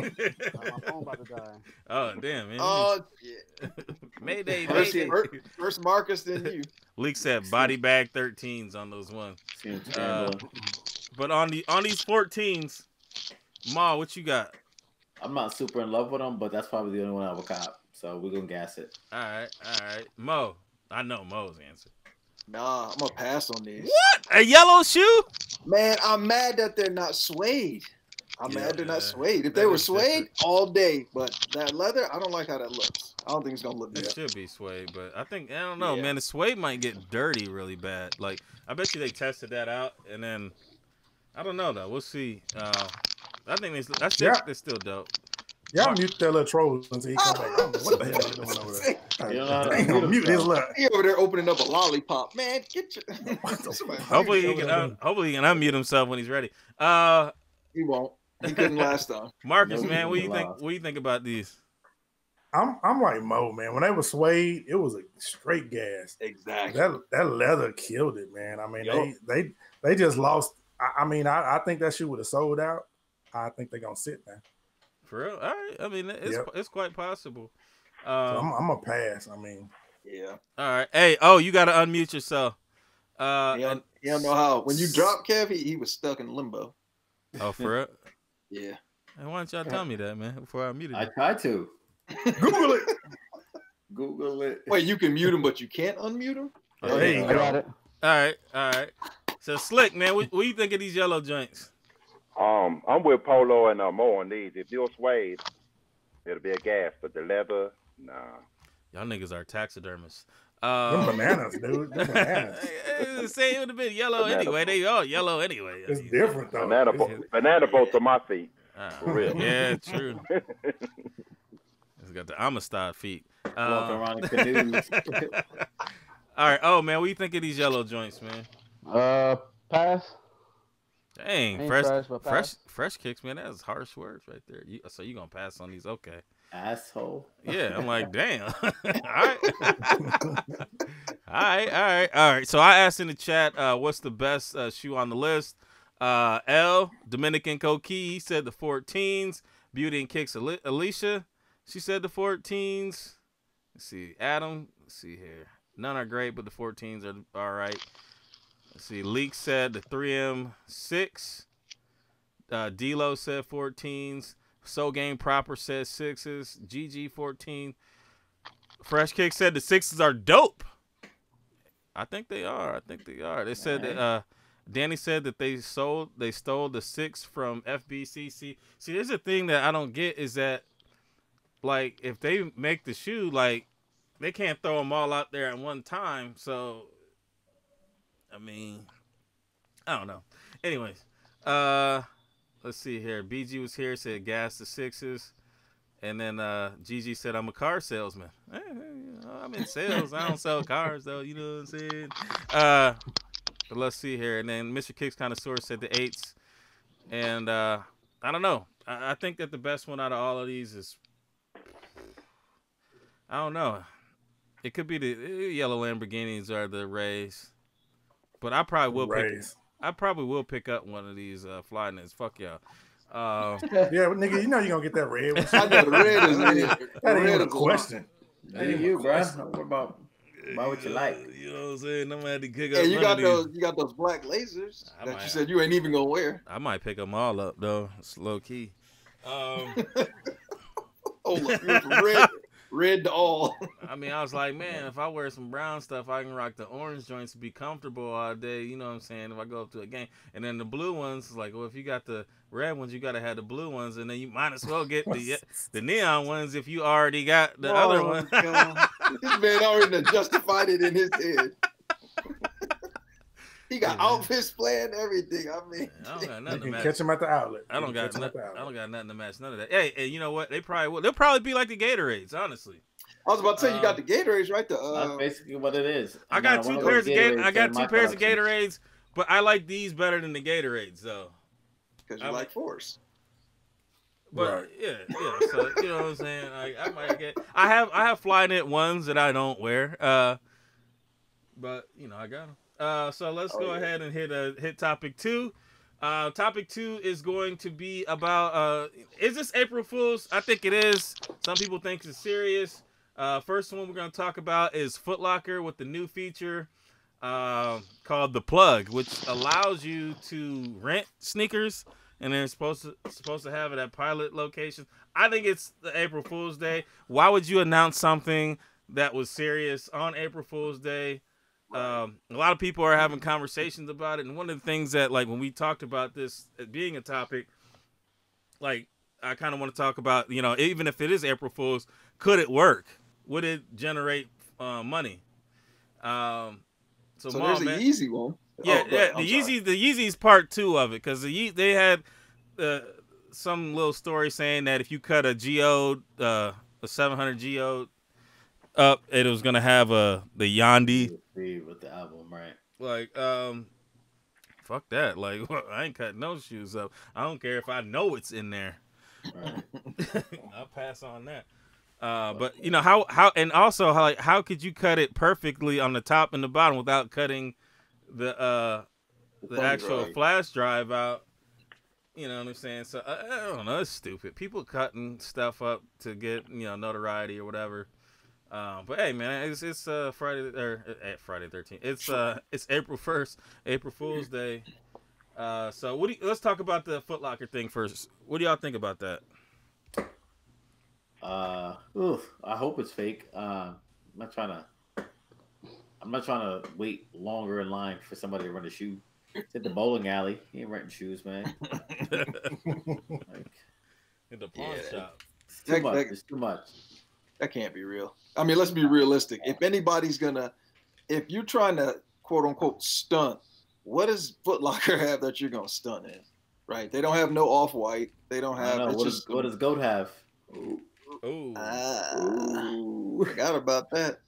phone about to die. Oh damn, man. Oh yeah. Mayday. First Marcus, then you. Leak said body bag 13s on those ones. But on these 14s, Ma, what you got? I'm not super in love with them, but that's probably the only one I would cop. So we're gonna gas it. All right. Mo, I know Mo's answer. Nah, I'm gonna pass on these. What? A yellow shoe? Man, I'm mad that they're not suede. I'm mad they're not suede. If they were suede, all day. But that leather, I don't like how that looks. I don't think it's gonna look good. It should be suede, but I don't know, man. The suede might get dirty really bad. Like, I bet you they tested that out, and then I don't know though. We'll see. I think they're still dope. Y'all mute that little troll until he come back. I don't know what the hell he's doing over there. Ain't gonna mute his luck. He over there opening up a lollipop. Man, get your. Hopefully he can unmute himself when he's ready. He won't. He couldn't last time. Marcus, man, what do you think? What do you think about these? I'm like Mo, man. When they were suede, it was a straight gas. Exactly. That leather killed it, man. I mean, they just lost. I think that shoe would have sold out. I think they're gonna sit now. For real? All right. I mean, it's quite possible. So I'm gonna pass. I mean, yeah. All right. Hey, you gotta unmute yourself. He don't know how. When you drop Kev, he was stuck in limbo. Oh, for real? Yeah. Hey, why don't y'all tell me that, man, before I muted you? I tried to. Google it. Google it. Wait, you can mute him, but you can't unmute him? Oh, there you go. All right. So, Slick, man, what do you think of these yellow joints? I'm with Polo and Mo on these. If you're suede, it'll be a gas, but the leather, nah. Y'all niggas are taxidermists. Them bananas, dude. Them bananas. The same would have been yellow anyway. They all yellow anyway. It's different though. Banana boats on my feet. For real. Yeah, true. It's got the Amistad feet. Walking around in canoes. All right. Oh man, what do you think of these yellow joints, man? Pass. Dang, fresh kicks, man. That's harsh words right there. So you gonna pass on these? Okay. Asshole. Yeah, I'm like, damn. All right. So I asked in the chat, what's the best shoe on the list? Dominican Coquille, he said the 14s. Beauty and Kicks Alicia, she said the 14s. Let's see, Adam. Let's see here. None are great, but the 14s are all right. Let's see, Leak said the 3M 6. D-Lo said 14s. Soul Game Proper said 6s. GG 14. Fresh Kick said the 6s are dope. I think they are. They said that Danny said that they stole the 6 from FBCC. See, there's a thing that I don't get is that, like, if they make the shoe, like, they can't throw them all out there at one time. So, I mean, I don't know. Anyways, let's see here. BG was here, said gas the 6s. And then GG said, I'm a car salesman. Hey, I'm in sales. I don't sell cars, though. You know what I'm saying? But let's see here. And then Mr. Kicks Connoisseur said the 8s. And I don't know. I think that the best one out of all of these is, I don't know. It could be the yellow Lamborghinis or the Rays. But I probably will pick up one of these Flyknits. Fuck y'all. Yeah, but nigga, you know you're gonna get that red one. I know the red is in it. That ain't even a question. That ain't you, bro. What about what you like? You know what I'm saying? I'm gonna have to kick up. Hey, you got those black lasers that you said you ain't even gonna wear. I might pick them all up though. It's low key. Oh, look, red to all. I mean, I was like, man, if I wear some brown stuff, I can rock the orange joints to be comfortable all day. You know what I'm saying? If I go up to a game, and then the blue ones, is like, well, if you got the red ones, you gotta have the blue ones, and then you might as well get the neon ones if you already got the other one. This man already justified it in his head. He got outfits planned, everything. I mean, I don't got nothing You to can match. catch him at the outlet. I don't got nothing to match none of that. Hey, and you know what? They'll probably be like the Gatorades, honestly. I was about to say you got the Gatorades, right? That's basically what it is. I got two pairs of Gatorades, but I like these better than the Gatorades, though. Because you like Force. But yeah. So you know what I'm saying? Like, I might get. I have Flyknit ones that I don't wear. But you know I got them. So let's go ahead and hit topic 2. Topic 2 is going to be about is this April Fool's? I think it is. Some people think it's serious. First one we're going to talk about is Footlocker with the new feature called The Plug, which allows you to rent sneakers, and they're supposed to have it at pilot locations. I think it's the April Fool's Day. Why would you announce something that was serious on April Fool's Day? A lot of people are having conversations about it, and one of the things that, like, when we talked about this being a topic, like, I kind of want to talk about, you know, even if it is April Fool's, could it work? Would it generate money? So there's a Yeezy one. Yeah, the Yeezys part 2 of it, because they had some little story saying that if you cut a geode, a 700 geode up, it was gonna have the Yandi with the album, right? Like, fuck that. Like, I ain't cutting no shoes up. I don't care if I know it's in there. Right. I'll pass on that. But you know how and also how could you cut it perfectly on the top and the bottom without cutting the actual flash drive out? You know what I'm saying? So I don't know. It's stupid. People cutting stuff up to get, you know, notoriety or whatever. But hey, man, it's Friday 13th. It's April 1st, April Fool's Day. So let's talk about the Footlocker thing first. What do y'all think about that? I hope it's fake. I'm not trying to wait longer in line for somebody to rent a shoe. It's at the bowling alley. He ain't renting shoes, man. Like, in the pawn shop. It's too much. It's too much. That can't be real. I mean, let's be realistic. If you're trying to quote unquote stunt, what does Footlocker have that you're gonna stunt in? Right? They don't have no Off-White. They don't have. What does Goat have? Forgot about that.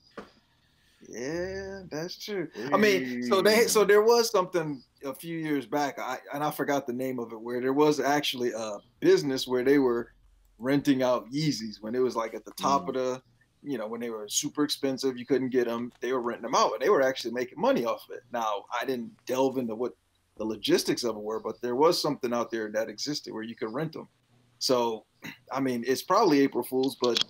Yeah, that's true. I mean, so there was something a few years back, I forgot the name of it, where there was actually a business where they were renting out Yeezys when it was like at the top of the, you know, when they were super expensive, you couldn't get them. They were renting them out, and they were actually making money off of it. Now, I didn't delve into what the logistics of it were, but there was something out there that existed where you could rent them. So, I mean, it's probably April Fool's, but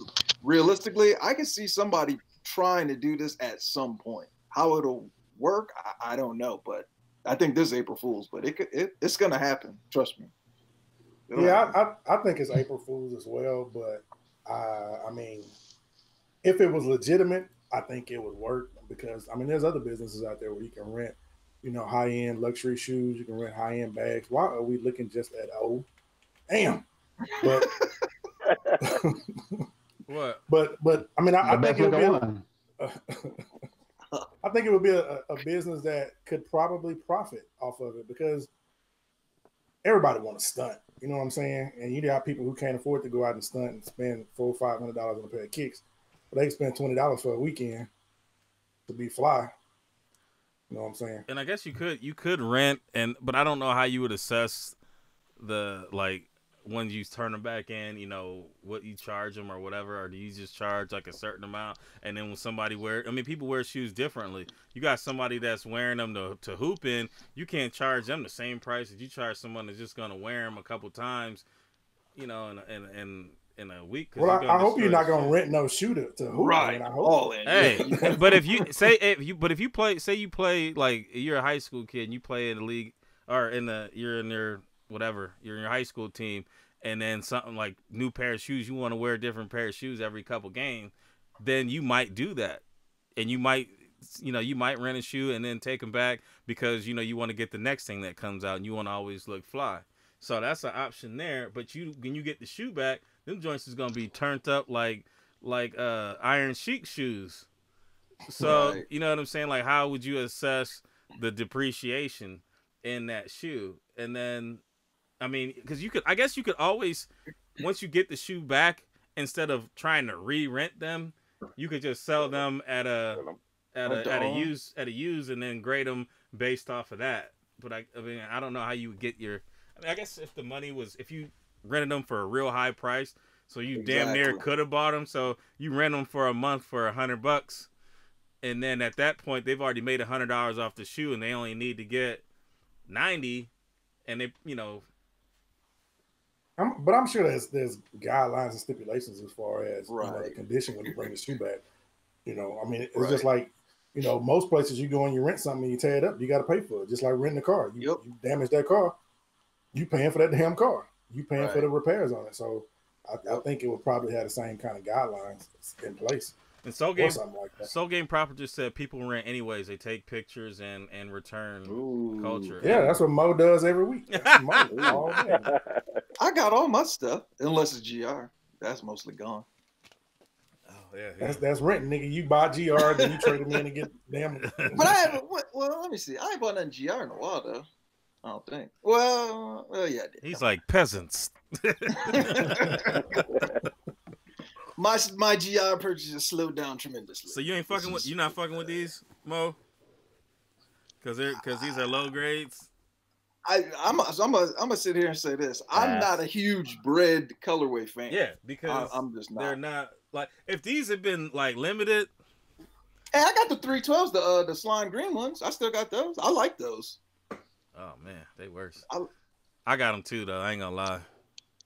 realistically, I can see somebody trying to do this at some point. How it'll work, I don't know, but I think this is April Fool's, but it's gonna happen. Trust me. I think it's April Fool's as well, but I mean, if it was legitimate, I think it would work because I mean, there's other businesses out there where you can rent, you know, high-end luxury shoes. You can rent high-end bags. Why are we looking just at damn? But what? But I mean, I think it would be. I think it would be a business that could probably profit off of it because everybody wants to stunt. You know what I'm saying? And you got people who can't afford to go out and stunt and spend $400 or $500 on a pair of kicks, but they can spend $20 for a weekend to be fly. You know what I'm saying? And I guess you could rent, but I don't know how you would assess the when you turn them back in, you know, what you charge them or whatever, or do you just charge like a certain amount? And then when somebody people wear shoes differently. You got somebody that's wearing them to hoop in, you can't charge them the same price as you charge someone that's just gonna wear them a couple times, you know, in a week. Well, I hope you're not gonna rent no shooter to hoop. Right. I hope. All in. Hey, but if you play like you're a high school kid and you play in the league or you're in your high school team, and then something like new pair of shoes, you want to wear a different pair of shoes every couple games, then you might do that. And you might rent a shoe and then take them back because, you know, you want to get the next thing that comes out and you want to always look fly. So that's an option there. But when you get the shoe back, them joints is going to be turned up like Iron Sheik shoes. So, right. You know what I'm saying? Like, how would you assess the depreciation in that shoe. And then, I mean, because I guess you could always, once you get the shoe back, instead of trying to re-rent them, you could just sell them at a used and then grade them based off of that. But I mean, I don't know how you would get your. I mean, I guess if the money was, if you rented them for a real high price, so you damn near could have bought them. So you rent them for a month for $100, and then at that point they've already made $100 off the shoe, and they only need to get 90, and they, you know. But I'm sure there's guidelines and stipulations as far as the condition when you bring the shoe back. You know, I mean, it's just like, you know, most places you go and you rent something and you tear it up, you got to pay for it. Just like renting a car. You damage that car, you paying for that damn car. You paying for the repairs on it. So I think it would probably have the same kind of guidelines in place. And Soul Game Proper just said people rent anyways. They take pictures and return culture. Yeah, that's what Mo does every week. That's Mo. I got all my stuff, unless it's GR. That's mostly gone. Oh yeah. That's renting, nigga. You buy GR, then you trade them in and get damn. But I haven't. Well, let me see. I ain't bought nothing GR in a while though. I don't think. Well, yeah. I did. He's like peasants. My GR purchases slowed down tremendously. So you're not fucking with these, Mo? Because these are low grades. I'm gonna sit here and say this. I'm not a huge bread colorway fan. Yeah, because I'm just not. They're not like, if these had been like limited. Hey, I got the 312s, the slime green ones. I still got those. I like those. Oh man, they worse. I got them too though. I ain't gonna lie.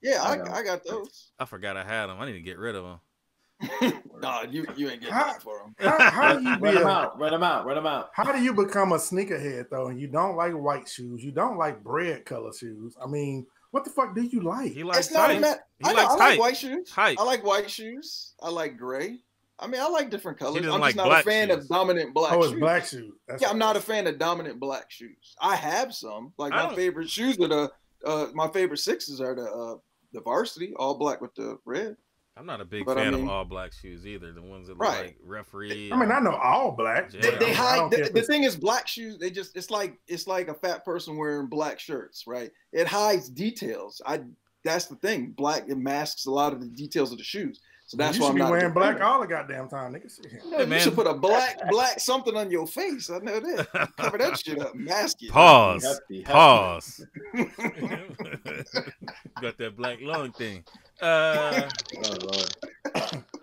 Yeah, I got those. I forgot I had them. I need to get rid of them. No, you ain't getting that for them. How do you run them out? How do you become a sneakerhead though, and you don't like white shoes? You don't like bread color shoes. I mean, what the fuck do you like? He likes tight. I like white shoes. Hype. I like white shoes. I like gray. I mean, I like different colors. I'm like just not a fan of dominant black shoes. Oh, it's black shoes. I'm not a fan of dominant black shoes. I have some. Like my favorite shoes are my favorite sixes are the varsity, all black with the red. I'm not a big fan of all black shoes either. The ones that look like referee. I mean, I know all black. They hide. The thing is, black shoes. They just it's like a fat person wearing black shirts, right? It hides details. That's the thing. Black, it masks a lot of the details of the shoes. So that's why I'm not wearing black all the goddamn time, nigga. No, you should put a black something on your face. I know that. Cover that shit up. Mask it. Pause. Got that black long thing. Oh Lord.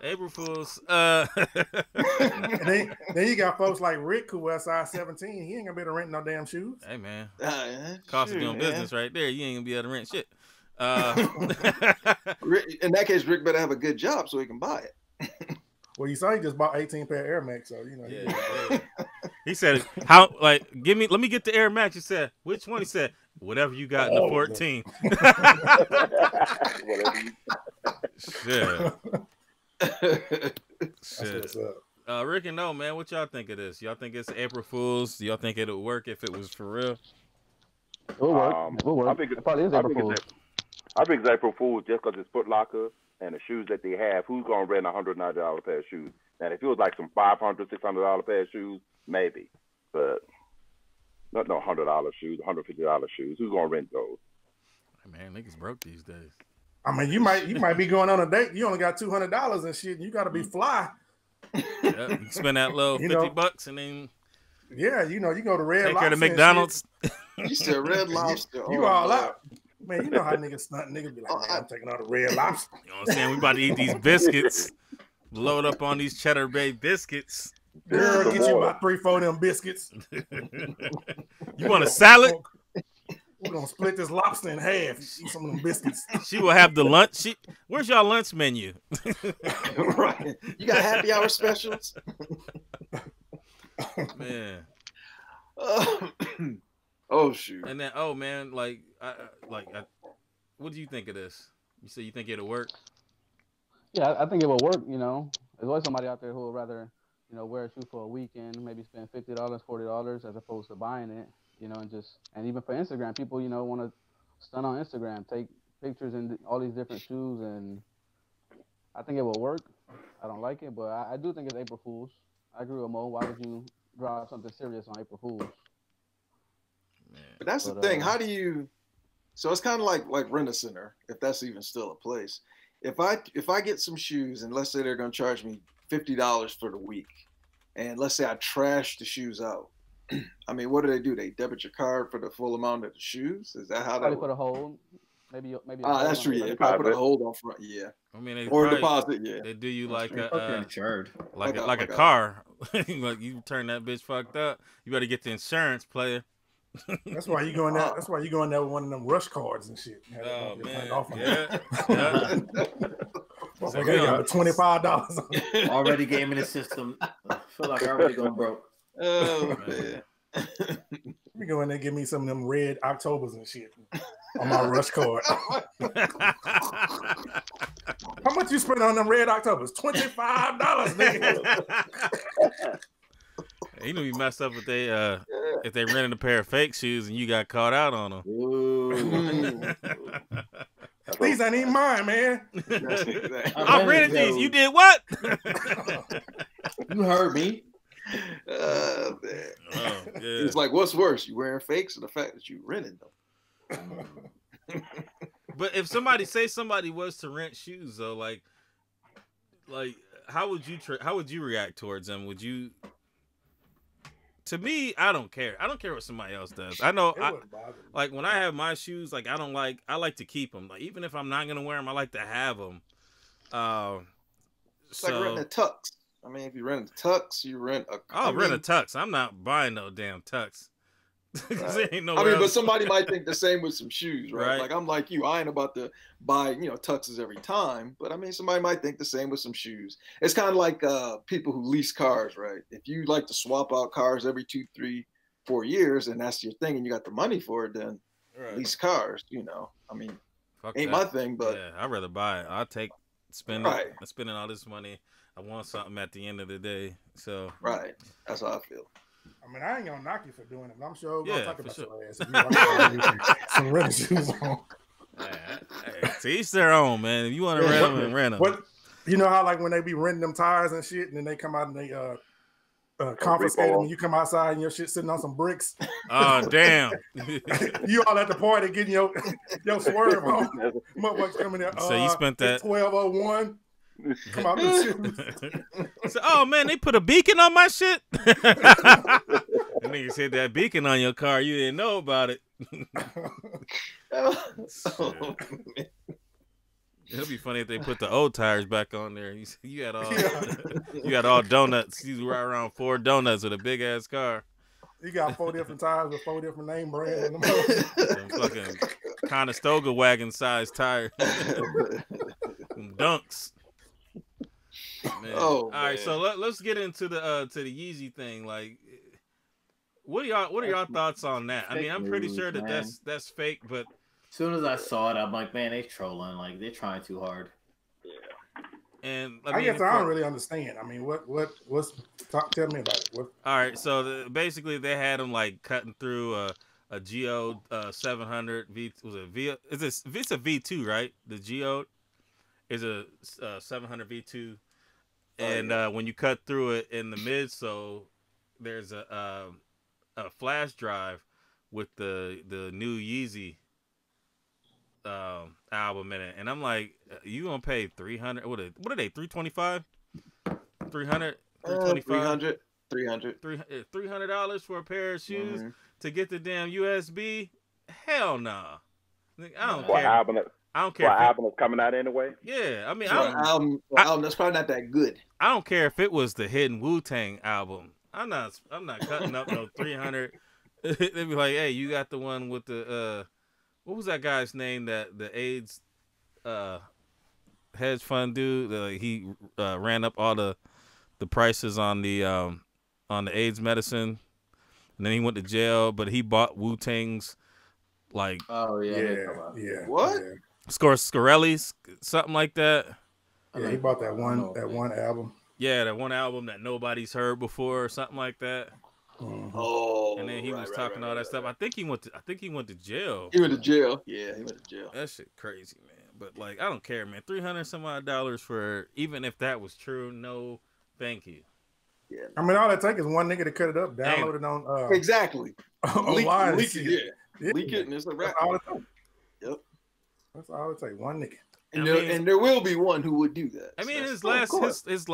April Fools. Then you got folks like Rick who wears size 17. He ain't gonna be able to rent no damn shoes. Hey man, cost of doing business right there. You ain't gonna be able to rent shit. In that case, Rick better have a good job so he can buy it. Well, you saw he just bought 18 pair of Air Max, so you know. Yeah. He said, "How? Like, let me get the Air Max." He said, "Which one?" He said, "Whatever you got in the 14." Shit. Rick and No, man, what y'all think of this? Y'all think it's April Fools? Do y'all think it'll work if it was for real? It'll work. It'll work. I think it's April Fools just because it's Footlocker and the shoes that they have. Who's gonna rent $190 pair of shoes? And if it was like some $500, $600 pair of shoes, maybe, but not no $100 shoes, $150 shoes. Who's gonna rent those? Man, niggas broke these days. I mean, you might be going on a date. You only got $200 and shit. And you got to be fly. Yeah, you spend that little $50 and then. Yeah, you know, you go to Red Lobster. Take her to McDonald's. You said Red Lobster. You all out. Man, you know how niggas stunt. Niggas be like, man, I'm taking all the Red Lobster. You know what I'm saying? We about to eat these biscuits. Load up on these Cheddar Bay biscuits. Girl, get you about 3-4 of them biscuits. You want a salad? We're going to split this lobster in half. Eat some of them biscuits. She will have the lunch. Where's y'all lunch menu? Right. You got happy hour specials? Man. Oh shoot! And then, man, what do you think of this? You say you think it'll work? Yeah, I think it will work. You know, there's always somebody out there who would rather, wear a shoe for a weekend, maybe spend $50, $40 as opposed to buying it. And even for Instagram, people, want to stunt on Instagram, take pictures in all these different shoes, and I think it will work. I don't like it, but I do think it's April Fools. I agree with Mo. Why would you drop something serious on April Fools? But that's the thing. How do you? So it's kind of like Rent-A-Center, if that's even still a place. If I get some shoes and let's say they're going to charge me $50 for the week, and let's say I trash the shoes out, I mean, what do? They debit your card for the full amount of the shoes? Is that how that? Probably put a hold. Maybe. That's true. Yeah, probably put a hold on front. Yeah. I mean, or deposit. Yeah. They do you like a car. Like you turn that bitch fucked up. You better get the insurance, player. That's why you going there. That's why you going there with one of them rush cards and shit. Oh man. Yeah. So they got $25. Already game in the system. I feel like I already going broke. Oh man. Let me go in there and give me some of them red Octobers and shit on my rush card. How much you spend on them red Octobers? $25, nigga. You know you messed up if they rented a pair of fake shoes and you got caught out on them. These ain't even mine, man. I rented these. You did what? You heard me. Man. Oh, yeah. It's like, what's worse, you wearing fakes or the fact that you rented them? But if somebody was to rent shoes though, like how would you react towards them? Would you? To me, I don't care. I don't care what somebody else does. I know, like when I have my shoes, like I like to keep them. Like even if I'm not gonna wear them, I like to have them. It's like renting a tux. I mean, if you rent a tux, you rent a. Rent a tux. I'm not buying no damn tux. Right. But somebody might think the same with some shoes, right? Like I'm like you, I ain't about to buy, tuxes every time. But I mean, somebody might think the same with some shoes. It's kind of like people who lease cars, right? If you like to swap out cars every 2, 3, 4 years, and that's your thing, and you got the money for it, then lease cars. I mean, ain't my thing, but yeah, I'd rather buy it. I'll take spending all this money. I want something at the end of the day. So that's how I feel. I mean, I ain't gonna knock you for doing it, but I'm sure we're gonna talk about your ass if you want some rental shoes on. Hey, to each their own, man. If you want to rent them, rent them. What you know how like when they be renting them tires and shit, and then they come out and they confiscate them, and you come outside and your shit sitting on some bricks. Oh damn! You all at the party getting your swerve on. Motherfuckers coming there. So you spent that 1201. Come out the so, oh man, they put a beacon on my shit. And niggas hit that beacon on your car, you didn't know about it. It'll be funny if they put the old tires back on there. You got all donuts. You ride around 4 donuts with a big ass car. You got 4 different tires with 4 different name brands. Some fucking Conestoga wagon size tires. Dunks. Man. All right, so let's get into the Yeezy thing. Like, what are y'all thoughts on that? I mean, I'm pretty sure that that's fake, but as soon as I saw it, I'm like, man, they trolling. Like they're trying too hard. Yeah. And I guess I don't really understand. I mean, tell me about it. All right, so basically they had them like cutting through a Geo 700 V. Was it V? It's a V2, right? The Geo is a 700 V2. And when you cut through it in the midsole, there's a flash drive with the new Yeezy album in it, and I'm like, you gonna pay $300? What are they? $325? $300? $300 for a pair of shoes to get the damn USB? Hell no! I don't care. I don't care. What album is coming out anyway? Yeah, I mean, album that's probably not that good. I don't care if it was the hidden Wu-Tang album. I'm not cutting up no 300. They'd be like, hey, you got the one with the what was that guy's name that the AIDS hedge fund dude? He ran up all the prices on the AIDS medicine, and then he went to jail. But he bought Wu-Tang's like. Oh yeah. What? Yeah. Scorelli's, something like that. Yeah, he bought that one album. Yeah, that one album that nobody's heard before, or something like that. Mm-hmm. Oh, and then he was talking all that stuff. I think he went to jail. He went to jail. Yeah, he went to jail. That shit crazy, man. But like, I don't care, man. $300 some odd for, even if that was true, no, thank you. Yeah. I mean, all it takes is one nigga to cut it up, download it on exactly. online. Leak it, yeah. Leak it, and it's a wrap. That's all it takes. Yep. That's all it takes. One nigga. And there will be one who would do that. I mean, so his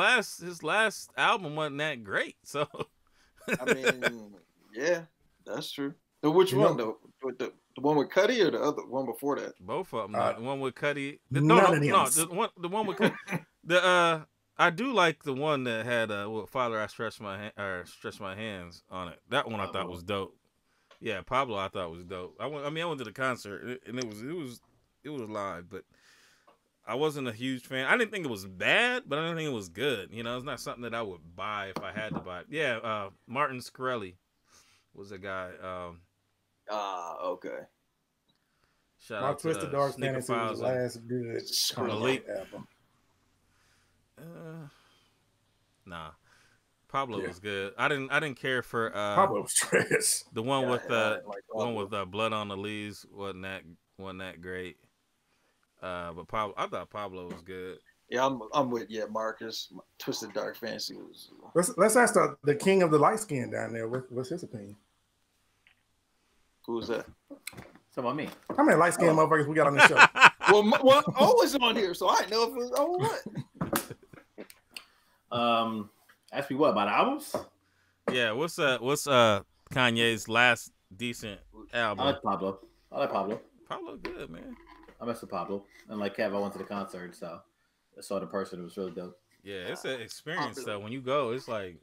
last album wasn't that great, so. I mean, yeah, that's true. So which one though? The one with Cuddy or the other one before that? Both of them. The one with Cuddy. The one with Cuddy. I do like the one that had Father, I stretch my hands on it. That one I thought was dope. Yeah, Pablo I thought was dope. I went to the concert and it was live, but I wasn't a huge fan. I didn't think it was bad, but I didn't think it was good. You know, it's not something that I would buy if I had to buy it. Yeah, Martin Shkreli was a guy. Okay. Shout My out Twisted to Dark Fantasy was the last good Malik album. Nah. Pablo was good. I didn't care for Pablo was trash. The one with Blood on the Leaves wasn't that great. But Pablo, I thought Pablo was good. Yeah, I'm with Marcus. Twisted Dark Fantasy was. Let's ask the king of the light skin down there. What's his opinion? Who's that? So about me. How many light skinned motherfuckers we got on the show? well, always on here, so I know if it was what. Ask me what about albums? Yeah, what's Kanye's last decent album? I like Pablo. Pablo good, man. I messed with Pablo. And like Kev, I went to the concert, so I saw the person. It was really dope. Yeah, it's an experience though. When you go, it's like,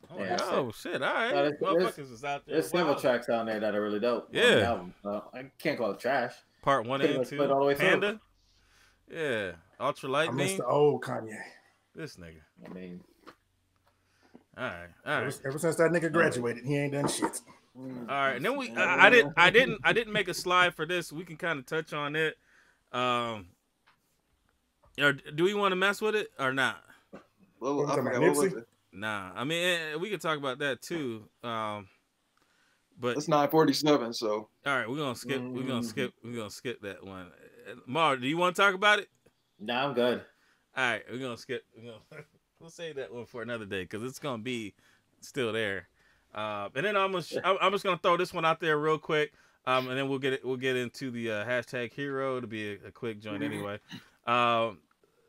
shit, all right. No, motherfuckers is out there. There's several tracks on there that are really dope. Yeah. On the album. I can't call it trash. Part 1 and 2. All the way Panda. Yeah. Ultra Light I miss the old Kanye. This nigga. I mean. All right. Ever since that nigga graduated, he ain't done shit. All right, and then I didn't make a slide for this. We can kind of touch on it. Do we want to mess with it or not? Well, I forgot, what was it? Nah, I mean we could talk about that too. But it's 9:47, so all right, we're gonna skip that one. Mar, do you want to talk about it? Nah, I'm good. All right, we're gonna skip. We'll save that one for another day because it's gonna be still there. And then I'm just gonna throw this one out there real quick. And then we'll get into the hashtag hero to be a quick joint anyway.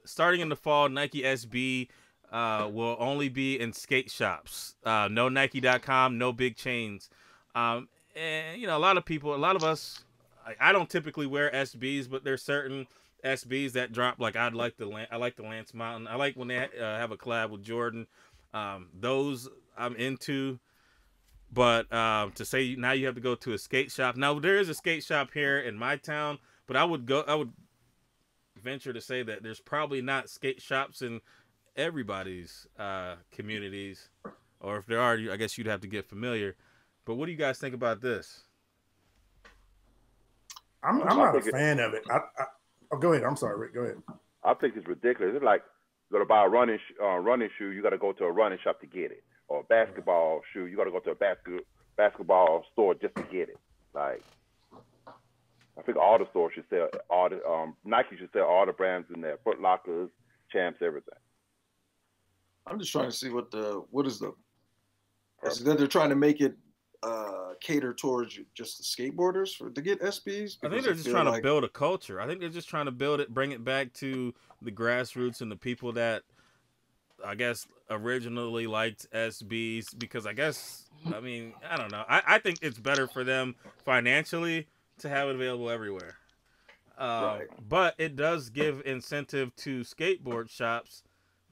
Starting in the fall, Nike SB will only be in skate shops. No Nike.com, no big chains. And you know, a lot of us, I don't typically wear SBs, but there's certain SBs that drop. Like I like the Lance Mountain. I like when they have a collab with Jordan. Those I'm into. But to say now you have to go to a skate shop. Now there is a skate shop here in my town, but I would venture to say that there's probably not skate shops in everybody's communities, or if there are, I guess you'd have to get familiar. But what do you guys think about this? I'm not a fan of it. Go ahead. I'm sorry, Rick. Go ahead. I think it's ridiculous. It's like you go to buy a running shoe, you got to go to a running shop to get it. Or a basketball shoe, you got to go to a basketball store just to get it. Like, I think all the stores should sell all the Nike should sell all the brands in there, Footlockers, Champs, everything. I'm just trying to see is that they're trying to make it cater towards just the skateboarders to get SBs. I think they're just trying to build a culture. I think they're just trying to build it, bring it back to the grassroots and the people that I guess originally liked SBs, because I don't know. I think it's better for them financially to have it available everywhere. Right. But it does give incentive to skateboard shops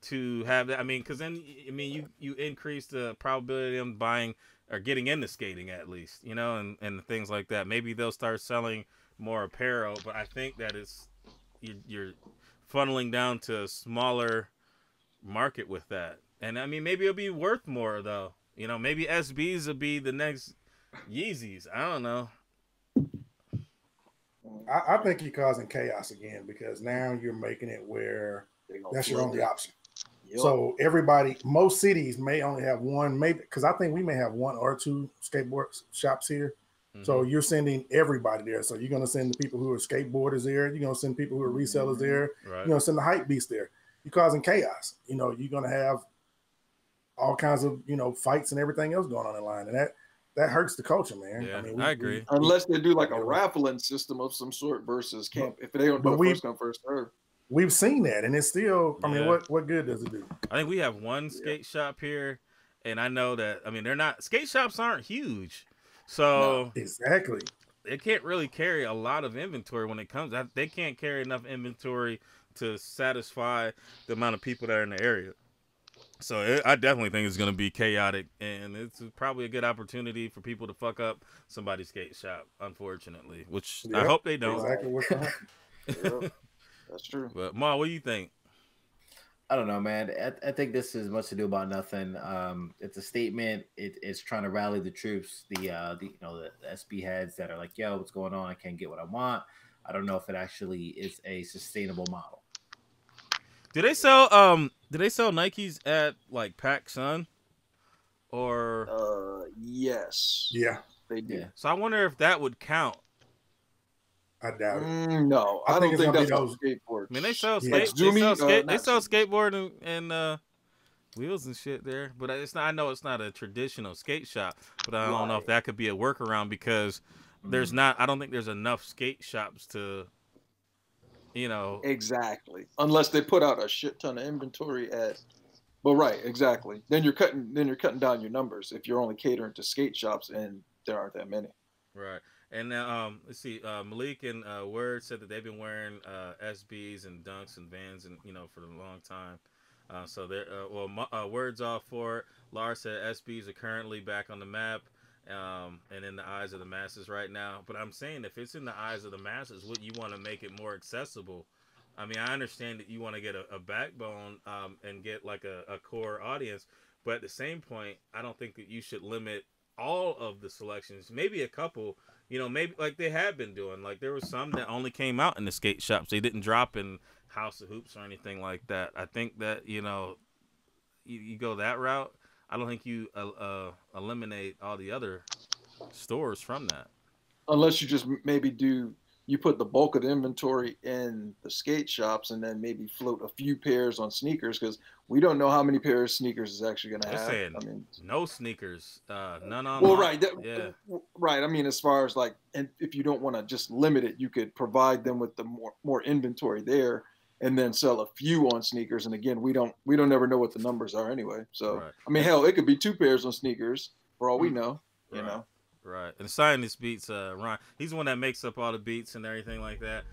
to have that. I mean, because then you increase the probability of them buying or getting into skating at least, you know, and things like that. Maybe they'll start selling more apparel, but I think that you're funneling down to a smaller market with that. And I mean, maybe it'll be worth more though. You know, maybe SBs will be the next Yeezys. I don't know. I think you're causing chaos again, because now you're making it where that's your only option. Yep. So most cities may only have one, maybe, because I think we may have one or two skateboard shops here. Mm-hmm. So you're sending everybody there. So you're going to send the people who are skateboarders there. You're going to send people who are resellers there. Right. You're going to send the hype beasts there. You're causing chaos. You know, you're going to have all kinds of fights and everything else going on in line, and that hurts the culture, man. Yeah, I mean, I agree. Unless they do like a raffling system of some sort versus camp, if they don't do it first come first serve. We've seen that, and it's still. I mean, what good does it do? I think we have one skate shop here, and I know that. I mean, they're not skate shops aren't huge, so exactly. They can't really carry a lot of inventory when it comes. They can't carry enough inventory to satisfy the amount of people that are in the area. So I definitely think it's going to be chaotic, and it's probably a good opportunity for people to fuck up somebody's skate shop, unfortunately, which I hope they don't. Exactly what's happening. That's true. But Ma, what do you think? I don't know, man. I think this is much ado about nothing. It's a statement. It's trying to rally the troops, the SB heads that are like, yo, what's going on? I can't get what I want. I don't know if it actually is a sustainable model. Do they sell Nikes at like PacSun? Or yes. Yeah. They do. Yeah. So I wonder if that would count. I doubt it. No, I don't think that's those skateboard. I mean, they sell Like skateboard and wheels and shit there, but it's not. I know it's not a traditional skate shop, but I don't know if that could be a workaround because there's not. I don't think there's enough skate shops to, exactly. Unless they put out a shit ton of inventory at. But right, exactly. Then you're cutting down your numbers if you're only catering to skate shops and there aren't that many. Right. And now, let's see. Malik and Word said that they've been wearing SBs and Dunks and Vans, and for a long time. So they're Word's all for it. Lars said SBs are currently back on the map, and in the eyes of the masses right now. But I'm saying if it's in the eyes of the masses, would you want to make it more accessible? I mean, I understand that you want to get a backbone and get like a core audience, but at the same point, I don't think that you should limit all of the selections. Maybe a couple. Maybe like they have been doing. Like there was some that only came out in the skate shops. They didn't drop in House of Hoops or anything like that. I think that you go that route. I don't think you eliminate all the other stores from that. Unless you just maybe you put the bulk of the inventory in the skate shops and then maybe float a few pairs on sneakers because we don't know how many pairs of sneakers is actually going to have. Saying no sneakers, none on. Well, right, right. I mean, as far as like, and if you don't want to just limit it, you could provide them with the more inventory there, and then sell a few on sneakers. And again, we don't ever know what the numbers are anyway. So right. I mean, hell, it could be 2 pairs on sneakers for all we know. You know. Right, and Scientist beats Ron. He's the one that makes up all the beats and everything like that.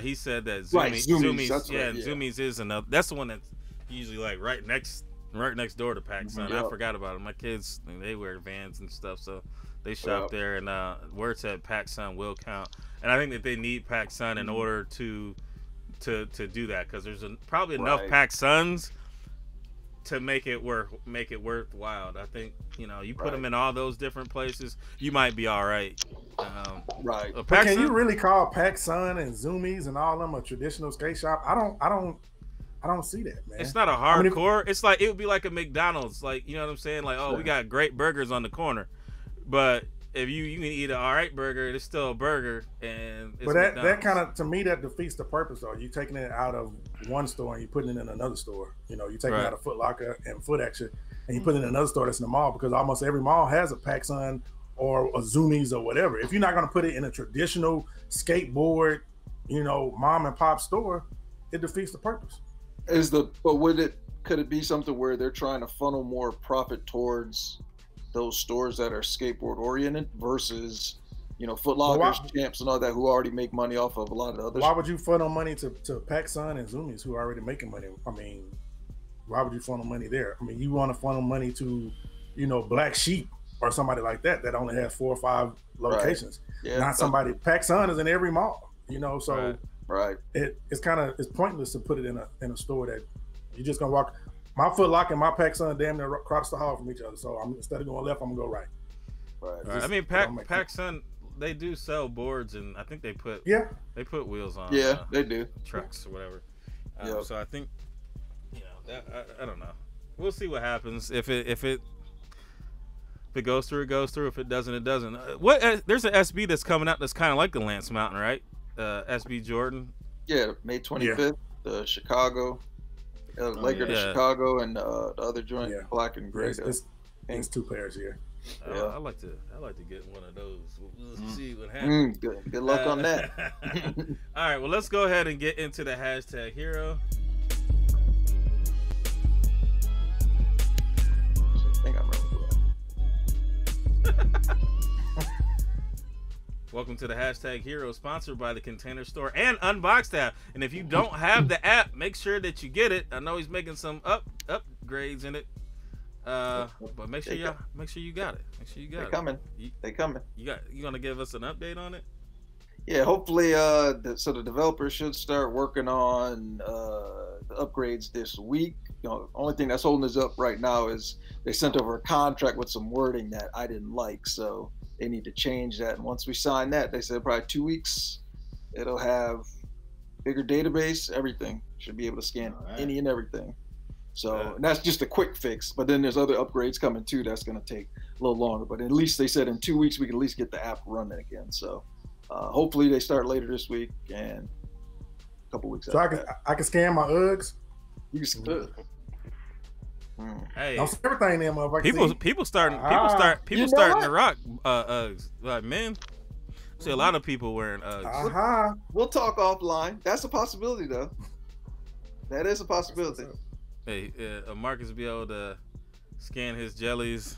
He said that Zoomies is another. That's the one that's usually like right next door to PacSun. I forgot about it. My kids, they wear Vans and stuff, so they shop there. And word said PacSun will count, and I think that they need PacSun in order to do that because there's probably enough PacSuns to make it worthwhile. I think you put them in all those different places, you might be all right. Right. But can you really call PacSun and Zoomies and all of them a traditional skate shop? I don't see that, man. It's not a hardcore. It's like it would be like a McDonald's, like you know what I'm saying? Like, we got great burgers on the corner, but if you can eat an all right burger, it's still a burger, and it's that kind of, to me, that defeats the purpose. Though you're taking it out of one store and you're putting it in another store. You're taking it out of Footlocker and Foot Action, and you put it in another store that's in the mall because almost every mall has a PacSun or a Zoomies or whatever. If you're not going to put it in a traditional skateboard, mom and pop store, it defeats the purpose. Could it be something where they're trying to funnel more profit towards those stores that are skateboard oriented versus Footlockers, Champs, and all that who already make money off of a lot of others? Why would you funnel money to PacSun and Zoomies who are already making money? I mean, why would you funnel money there? I mean, you want to funnel money to Black Sheep or somebody like that only has 4 or 5 locations. Right. Yeah, not somebody. PacSun is in every mall. So right. It's pointless to put it in a store that you're just gonna walk. My Footlocker and my PacSun damn near across the hall from each other. So instead of going left, I'm gonna go right. Right. I mean, PacSun, they do sell boards, and I think they put wheels on. Yeah, they do trucks or whatever. So I think I don't know. We'll see what happens. If it goes through, it goes through. If it doesn't, it doesn't. There's an SB that's coming out that's kind of like the Lance Mountain, right? SB Jordan. Yeah, May 25th, the Chicago. Laker to Chicago, and the other joint, black and gray. It's 2 pairs here. I like to get one of those. We'll see what happens. Good luck on that. All right, well, let's go ahead and get into the hashtag hero. I think I remember that. Welcome to the hashtag hero, sponsored by the Container Store and Unboxed app. And if you don't have the app, make sure that you get it. I know he's making some upgrades in it. But make sure you got it. Make sure you got it. They coming. You gonna give us an update on it? Yeah, hopefully. So the developers should start working on the upgrades this week. Only thing that's holding us up right now is they sent over a contract with some wording that I didn't like, so they need to change that. And once we sign that, they said probably 2 weeks, it'll have bigger database. Everything should be able to scan any and everything. So and that's just a quick fix, but then there's other upgrades coming too. That's going to take a little longer, but at least they said in 2 weeks we can at least get the app running again. So hopefully they start later this week and a couple weeks. So I can scan my Uggs. You can scan. Hey, don't see everything there, motherfucker. People starting to rock Uggs, like men. See a lot of people wearing Uggs. We'll talk offline. That's a possibility, though. That is a possibility. Hey, Marcus will be able to scan his jellies.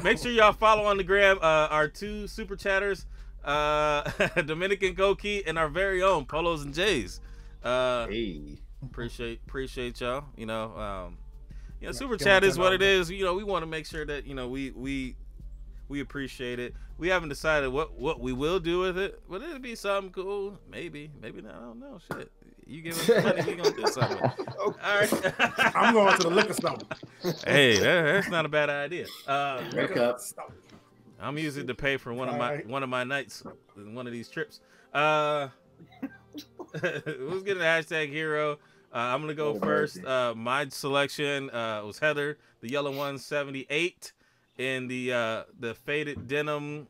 Make sure y'all follow on the gram our 2 super chatters, Dominican Goki and our very own Polos and Jays. Appreciate y'all. Super chat is what it is. We want to make sure that we appreciate it. We haven't decided what we will do with it, but it'll be something cool. Maybe not. I don't know. Shit, you give us money, we gonna do something. All right. I'm going to the liquor store. Hey, that's not a bad idea. Wake up. I'm using it to pay for one of my nights, one of these trips. Let's get to the hashtag hero. I'm gonna go first. My selection was Heather, the yellow 178, in the faded denim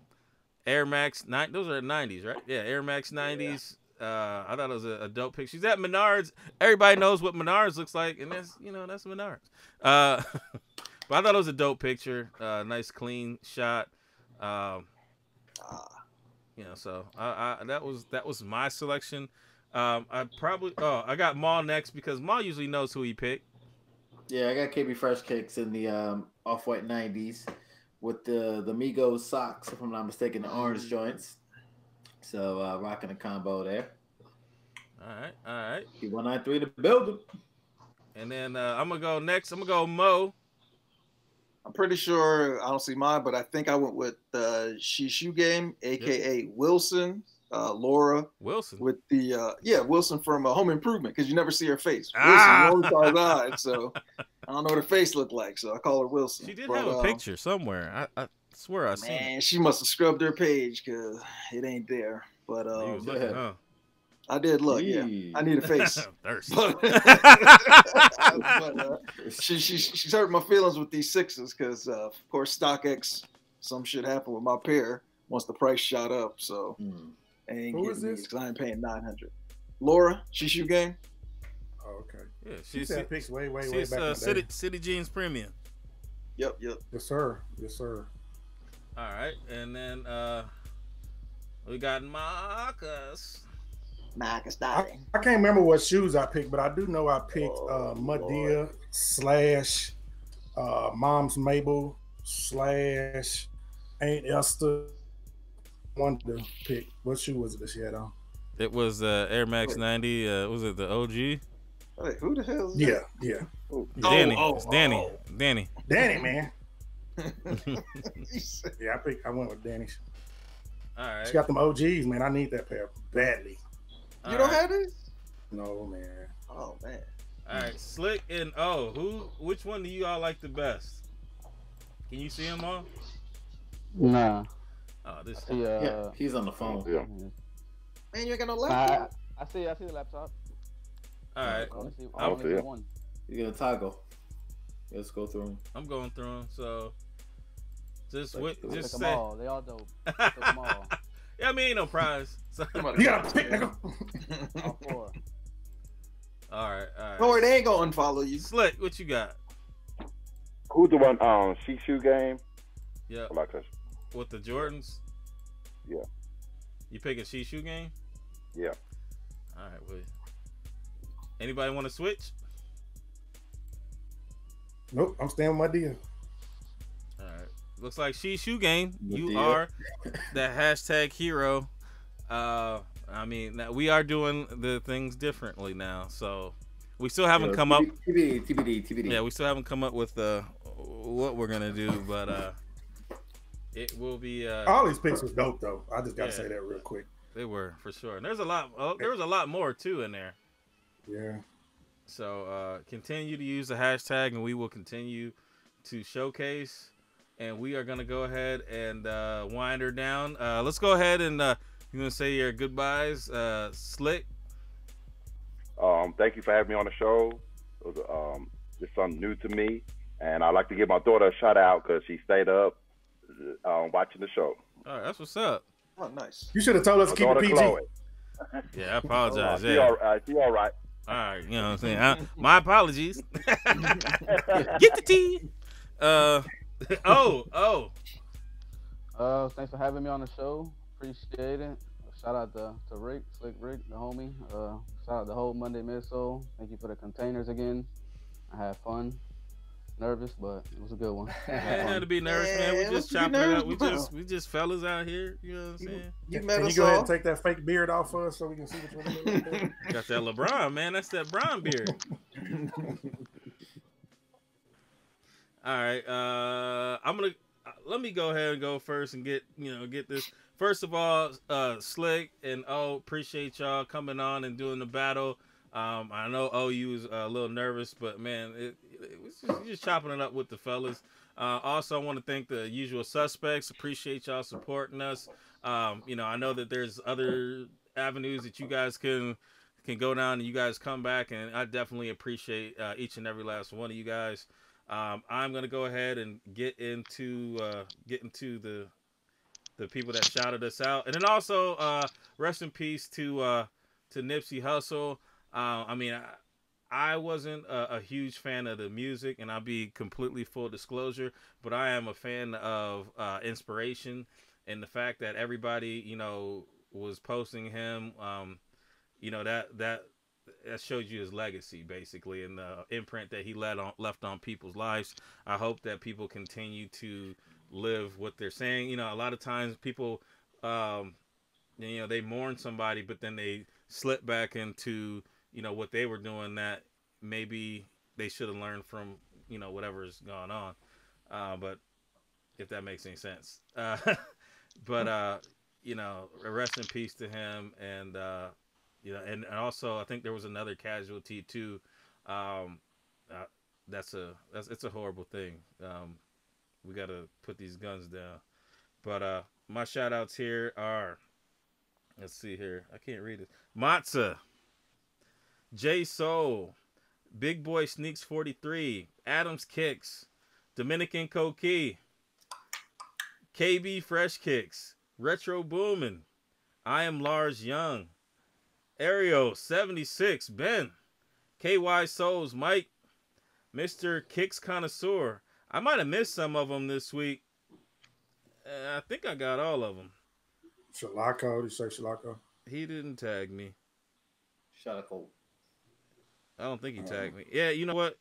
Air Max 9. Those are the 90s, right? Yeah, Air Max 90s. I thought it was a dope pick. She's at Menards. Everybody knows what Menards looks like, and that's Menards. But I thought it was a dope picture. Nice clean shot. So that was my selection. I got Maul next because Maul usually knows who he picked. Yeah, I got KB Fresh Kicks in the off-white 90s with the Migos socks, if I'm not mistaken, the orange joints. So rocking a combo there. All right. P193 to build them. And then I'm gonna go next. I'm gonna go Mo. I'm pretty sure I don't see mine, but I think I went with Shishu Game, aka Wilson. Laura Wilson with the Wilson from Home Improvement, because you never see her face. Wilson, you only saw his eyes, so I don't know what her face looked like, so I call her Wilson. She did have a picture somewhere. I swear I seen it. Man, she must have scrubbed her page because it ain't there. But I did look. Yeah, I need a face. She's hurt my feelings with these 6s because of course StockX, some shit happened with my pair once the price shot up. So. Who is this? Because I ain't paying $900. Laura, Shishu Gang. Oh, okay. Yeah, she's that picks way back in the City Jeans Premium. Yep. Yes, sir. All right, and then we got Marcus. I can't remember what shoes I picked, but I do know I picked Madea / Mom's Mabel / Aunt Esther. Wanted to pick what shoe was it that she had on? It was Air Max 90. Was it the OG? Wait, who the hell is that? Yeah. Danny. It's Danny. Danny, man. Yeah, I went with Danny. All right. She got them OGs, man. I need that pair badly. You don't have these? No, man. Oh man. All right, Slick and which one do you all like the best? Can you see them all? Nah. Oh, this. Yeah, he's on the phone. Yeah. Man, you ain't got no laptop. I see the laptop. All right. I don't see it. You're gonna toggle. Let's go through them. I'm going through them. So just Pick them say. all. They all dope. Pick them all. Yeah, I mean, ain't no prize. So. You gotta pick, nigga. All right. Don't worry, they ain't gonna unfollow you. Slick, what you got? Who's the one? Shishu game. Yeah. Like that. With the Jordans. Yeah. You picking Shishu game? Yeah. All right. Well, anybody want to switch? Nope, I'm staying with my deal. All right. Looks like Shishu game. You deal. are the hashtag hero. I mean, we are doing the things differently now, so we still haven't come up. TBD. Yeah, we still haven't come up with what we're gonna do, but it will be. All these picks was dope, though. I just gotta say that real quick. They were for sure, and there's a lot. There was a lot more too in there. Yeah. So continue to use the hashtag, and we will continue to showcase. And we are gonna go ahead and wind her down. Let's go ahead and you gonna say your goodbyes, Slick. Thank you for having me on the show. It was it's something new to me, and I'd like to give my daughter a shout out because she stayed up watching the show. All right, that's what's up. Oh, nice. You should have told us to keep it PG. Chloe. Yeah, I apologize. She Yeah. all right. She all right. All right, you know what I'm saying. My apologies. Get the tea. Thanks for having me on the show. Appreciate it. Shout out to Rick, Slick1Rick, the homie. Shout out the whole Monday Midsole. Thank you for the containers again. I had fun. Nervous, but it was a good one. Ain't had to be nervous, man. We just chopping it up. We just fellas out here. You know what I'm saying? Can you go ahead and take that fake beard off for us so we can see what you're doing? Got that LeBron, man. That's that Bron beard. All right. Let me go ahead and go first and get this. First of all, Slick and appreciate y'all coming on and doing the battle. I know you was a little nervous, but man, it was just chopping it up with the fellas. Also, I want to thank the usual suspects. Appreciate y'all supporting us. I know that there's other avenues that you guys can go down and you guys come back, and I definitely appreciate each and every last one of you guys. I'm gonna go ahead and get into the people that shouted us out, and then also rest in peace to Nipsey Hussle. I wasn't a huge fan of the music, and I'll be completely full disclosure, but I am a fan of inspiration and the fact that everybody, was posting him. That shows you his legacy, basically, and the imprint that he left on people's lives. I hope that people continue to live what they're saying. A lot of times people, they mourn somebody, but then they slip back into what they were doing that maybe they should have learned from whatever's going on, but if that makes any sense. But rest in peace to him, and and also I think there was another casualty too. It's a horrible thing. We gotta put these guns down. But my shout outs here are, let's see here, I can't read it. Matza, J Soul, Big Boy Sneaks 43, Adams Kicks, Dominican Coquille, KB Fresh Kicks, Retro Boomin', I Am Lars Young, Ario 76, Ben, KY Souls, Mike, Mr. Kicks Connoisseur. I might have missed some of them this week. I think I got all of them. Shalako, did you say Shalako? He didn't tag me. Shalako. I don't think he tagged me. Yeah, you know what?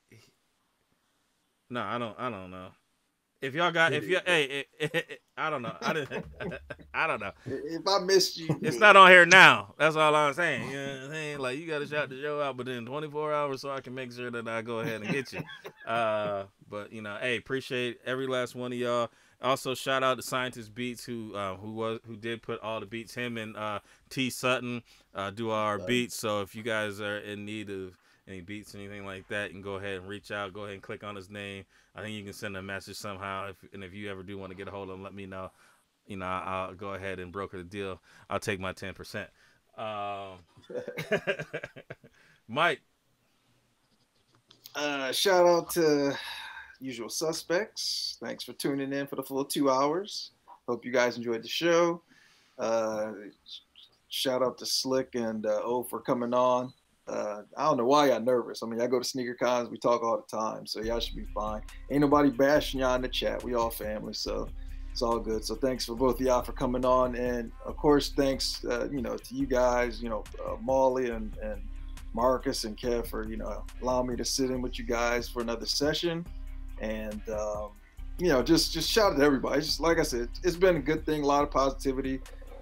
No, I don't know. If y'all got, I don't know. I don't know. If I missed you, it's not on here now. That's all I'm saying. You know what I'm saying? Like, you got to shout the show out within 24 hours so I can make sure that I go ahead and get you. But appreciate every last one of y'all. Also, shout out to Scientist Beats who did put all the beats. Him and T Sutton do all our beats. So if you guys are in need of any beats, anything like that, you can go ahead and reach out. Go ahead and click on his name. I think you can send a message somehow. If you ever do want to get a hold of him, let me know. I'll go ahead and broker the deal. I'll take my 10%. Mike. Shout out to usual suspects. Thanks for tuning in for the full 2 hours. Hope you guys enjoyed the show. Shout out to Slick and O for coming on. I don't know why y'all nervous. I mean, I go to sneaker cons, we talk all the time, so y'all should be fine. Ain't nobody bashing y'all in the chat. We all family, so it's all good. So thanks for both of y'all for coming on, and of course, thanks to you guys, Molly and Marcus and Kev for allowing me to sit in with you guys for another session, and just shout out to everybody. It's just like I said, it's been a good thing, a lot of positivity.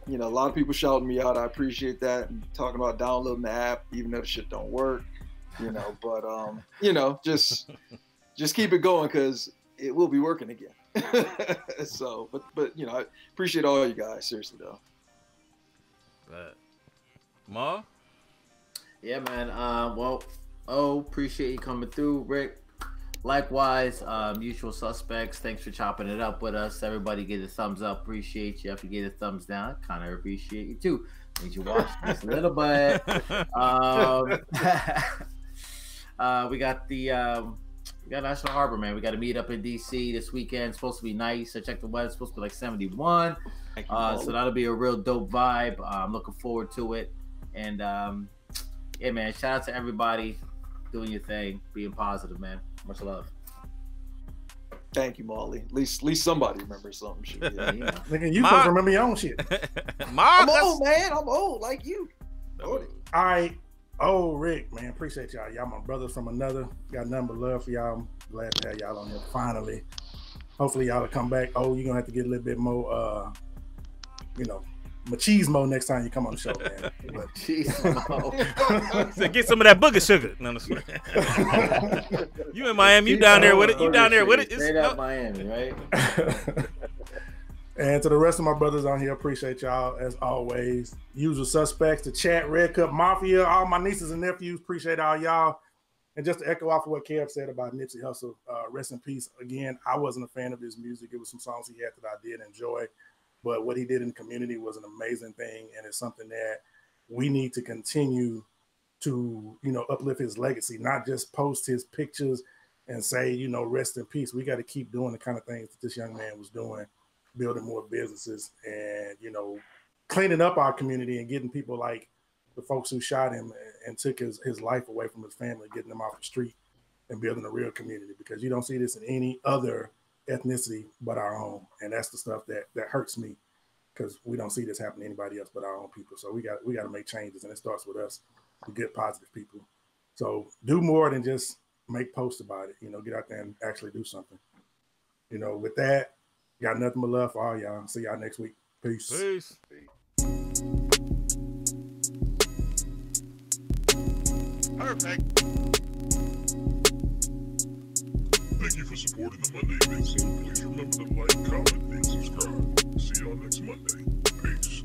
A lot of people shouting me out. I appreciate that, and talking about downloading the app, even though the shit don't work. But just keep it going because it will be working again. So, but I appreciate all you guys, seriously though. Ma? Yeah, man. Appreciate you coming through, Rick. Likewise, usual suspects. Thanks for chopping it up with us. Everybody get a thumbs up. Appreciate you. If you get a thumbs down, kind of appreciate you too. Need you watch this a little bit. We got National Harbor, man. We got to meet up in DC this weekend. It's supposed to be nice. I checked the weather. It's supposed to be like 71. So that'll be a real dope vibe. I'm looking forward to it. And yeah, man. Shout out to everybody doing your thing, being positive, man. Much love. Thank you, Molly. At least somebody remembers something. Shit. Yeah, Nigga, you supposed to remember your own shit. I'm old, man. I'm old like you. All right. Oh, Rick, man, appreciate y'all. Y'all my brothers from another. Got nothing but love for y'all. I'm glad to have y'all on here finally. Hopefully y'all will come back. Oh, you're gonna have to get a little bit more machismo next time you come on the show, man. So get some of that booger sugar. No, you in Miami? You down there with it? You down there with it? Straight out Miami, right? And to the rest of my brothers on here, appreciate y'all as always. Usual suspects, the chat, Red Cup Mafia, all my nieces and nephews, appreciate all y'all. And just to echo off of what Kev said about Nipsey Hussle, rest in peace. Again, I wasn't a fan of his music. It was some songs he had that I did enjoy. But what he did in the community was an amazing thing, and it's something that we need to continue to, uplift his legacy, not just post his pictures and say, rest in peace. We got to keep doing the kind of things that this young man was doing, building more businesses and, cleaning up our community and getting people like the folks who shot him and took his life away from his family, getting them off the street and building a real community, because you don't see this in any other ethnicity but our own. And that's the stuff that hurts me, because we don't see this happen to anybody else but our own people. So we got to make changes, and it starts with us, the good, positive people. So do more than just make posts about it, get out there and actually do something. With that, got nothing but love for all y'all. See y'all next week. Peace. Peace. Perfect. Thank you for supporting the Monday Midsole. Please remember to like, comment, and subscribe. See y'all next Monday. Peace.